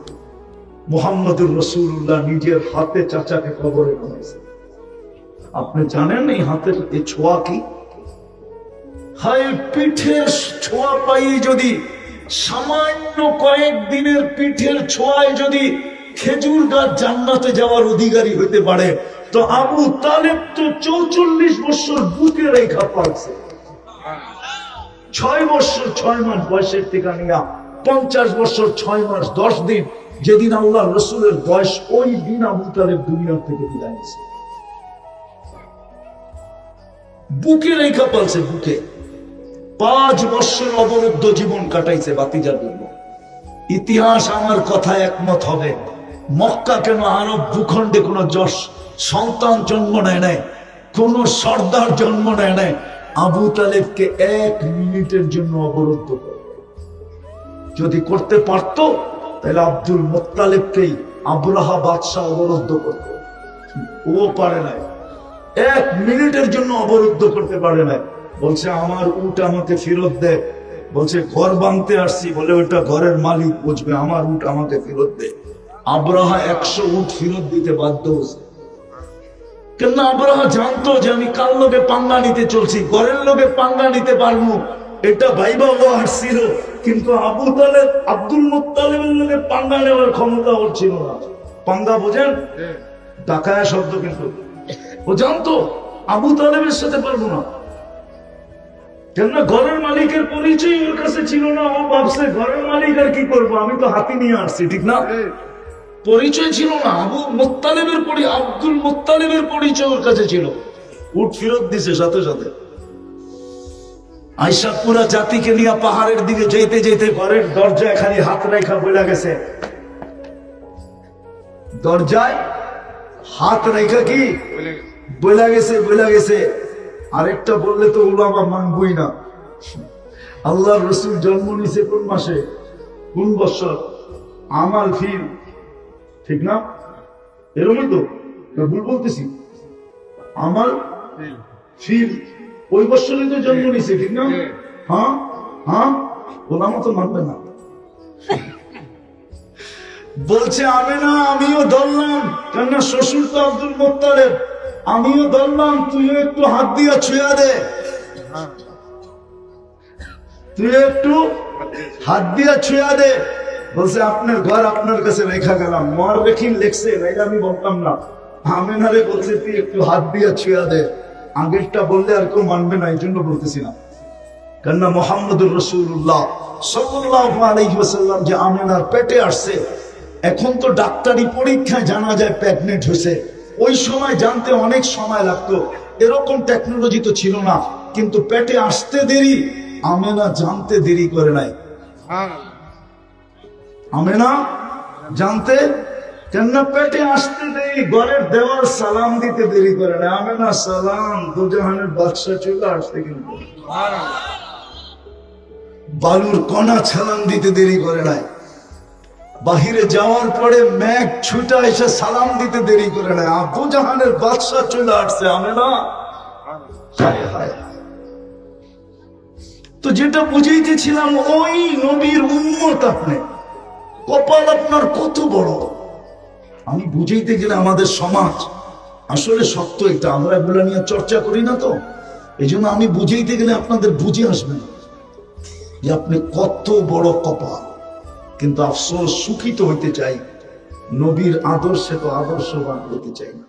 মুহাম্মদুর রাসূলুল্লাহ নিজের হাতে চাচাকে কবরে বানাইছে। আপনি জানেন এই হাতের এই ছোঁয়া কি? হায়, পিঠের ছোঁয়া পাই যদি, সামান্য কয়েকদিনের পিঠের ছোঁয়ায় যদি খেজুর গাছ জান্নাতে যাওয়ার অধিকারী হইতে পারে, তো আবু তালেব তো 44 বছর বুকে রেখা পাচ্ছে। 6 বছর 6 মাস বয়সের থেকে নিয়ে 50 বছর 6 মাস 10 দিন, যেদিন আল্লাহ রসুলের বয়স, ওই দিন আবু তালেব দুনিয়া থেকে বিদায় নিয়েছে। বুকে রেখা পালছে, বুকে 5 বছর অবরুদ্ধ জীবন কাটাইছে বাতিজার জন্য। ইতিহাস আমার কথা একমত হবে, মক্কা কেন আরব ভূখণ্ডে কোন সন্তান জন্ম নেয় নাই, কোন সর্দার জন্ম নেয় নাই। আবু তালেবকে 1 মিনিটের জন্য অবরুদ্ধ করে যদি করতে পারতো তাহলে আব্দুল মুত্তালিবকেই আবরাহা বাদশাহ অবরুদ্ধ করত। ও পারে নাই, 1 মিনিটের জন্য অবরুদ্ধ করতে পারে নাই। বলছে আমার উট আমাকে ফেরত দে। বলছে ঘর ভাঙতে আসছি, বলে ওটা ঘরের মালিক বুঝবে, আমার উট আমাকে ফেরত দে। আবরাহা 100 উট ফেরত দিতে বাধ্য হয়েছে। কেন? আবরাহা জানতো যে আমি কার লোকে পাঙ্গা নিতে চলছি, ঘরের লোকে পাঙ্গা নিতে পারবো, এটা ভাইবা ও আসছিল। কিন্তু আবু তালেব, আব্দুল মুত্তালিবের লোকে পাঙ্গা নেওয়ার ক্ষমতা ওর ছিল না। পাঙ্গা বোঝেন? ডাকায়া শব্দ। কিন্তু ও জানতো আবু তালেবের সাথে পারবো না, কেননা ঘরের মালিকের পরিচয় ওর কাছে ছিল না। ও ভাবছে ঘরের মালিক আর কি করবো, আমি তো হাতি নিয়ে আসছি, ঠিক না? পরিচয় ছিল না। আব্দুল মুত্তালিবের পরিচয় ওর কাছে ছিল। উট ফেরত দিছে সাথে সাথে। আয়েশা পুরা জাতিকে নিয়ে পাহাড়ের দিকে যেতে যেতে ঘরের দরজায় খালি হাত রেখা বইলা গেছে। দরজায় হাত রেখা কি বইলা গেছে। আরেকটা বললে তো উলামা মানবই না। আল্লাহর রাসূল জন্ম নিছে কোন মাসে, কোন বছর? আমাল ফিল, ঠিক না? এরকমই তো, ভুল বলতেছি? আমাল ফিল ওই বছরে তো জন্ম নিছে, ঠিক না? হ্যাঁ হ্যাঁ, ওলামা তো মানবে না। বলছে আমি না, আমিও ধরলাম, কেননা শ্বশুর তো আব্দুল মুত্তালিব, আমিও ধরলাম, তুইও একটু হাত দিয়া ছুঁয়া দে, তুই একটু হাত দিয়া ছুঁয়া দে। বলছে আপনার ঘর আপনার কাছে রেখা গেলাম। মর রেখিন লেখছে, এটা আমি বলতাম না। আমেনারে বলছে তুই একটু হাত দিয়া ছুঁয়া দে। আগেরটা বললে আর কেউ মানবে না, এই জন্য বলতেছি না। কেননা মুহাম্মদুর রাসূলুল্লাহ সাল্লাল্লাহু আলাইহি ওয়াসাল্লাম যে আমেনার পেটে আসছে, এখন তো ডাক্তারি পরীক্ষায় জানা যায় প্রেগনেন্ট হয়েছে। ওই সময় জানতে অনেক সময় লাগতো, এরকম টেকনোলজি তো ছিল না। কিন্তু পেটে আসতে দেরি, আমেনা জানতে দেরি করে নাই। আমেনা জানতে, কেননা পেটে আসতে দেরি, ঘরের দেওয়ার সালাম দিতে দেরি করে না। আমেনা সালাম, দুজাহানের বাদশা চলে আসতে কিন্তু বালুর কণা সালাম দিতে দেরি করে নাই। বাহিরে যাওয়ার পরে মেঘ ছুটা এসে সালাম দিতে দেরি করে নাই। আবু জাহানের বাদশা চলে আসছে। আমেনা তো যেটা বুঝাইতেছিলাম, ওই নবীর উম্মত আপনি, কপাল আপনার কত বড়। আমি বুঝাইতে গেলে আমাদের সমাজ আসলে সত্য এটা, আমরা এগুলো নিয়ে চর্চা করি না তো, এই জন্য আমি বুঝাইতে গেলে আপনাদের বুঝে আসবে না যে আপনি কত বড় কপাল। কিন্তু আফসোস, সুখী তো হইতে চাই, নবীর আদর্শে তো আদর্শবান হতে চাই না।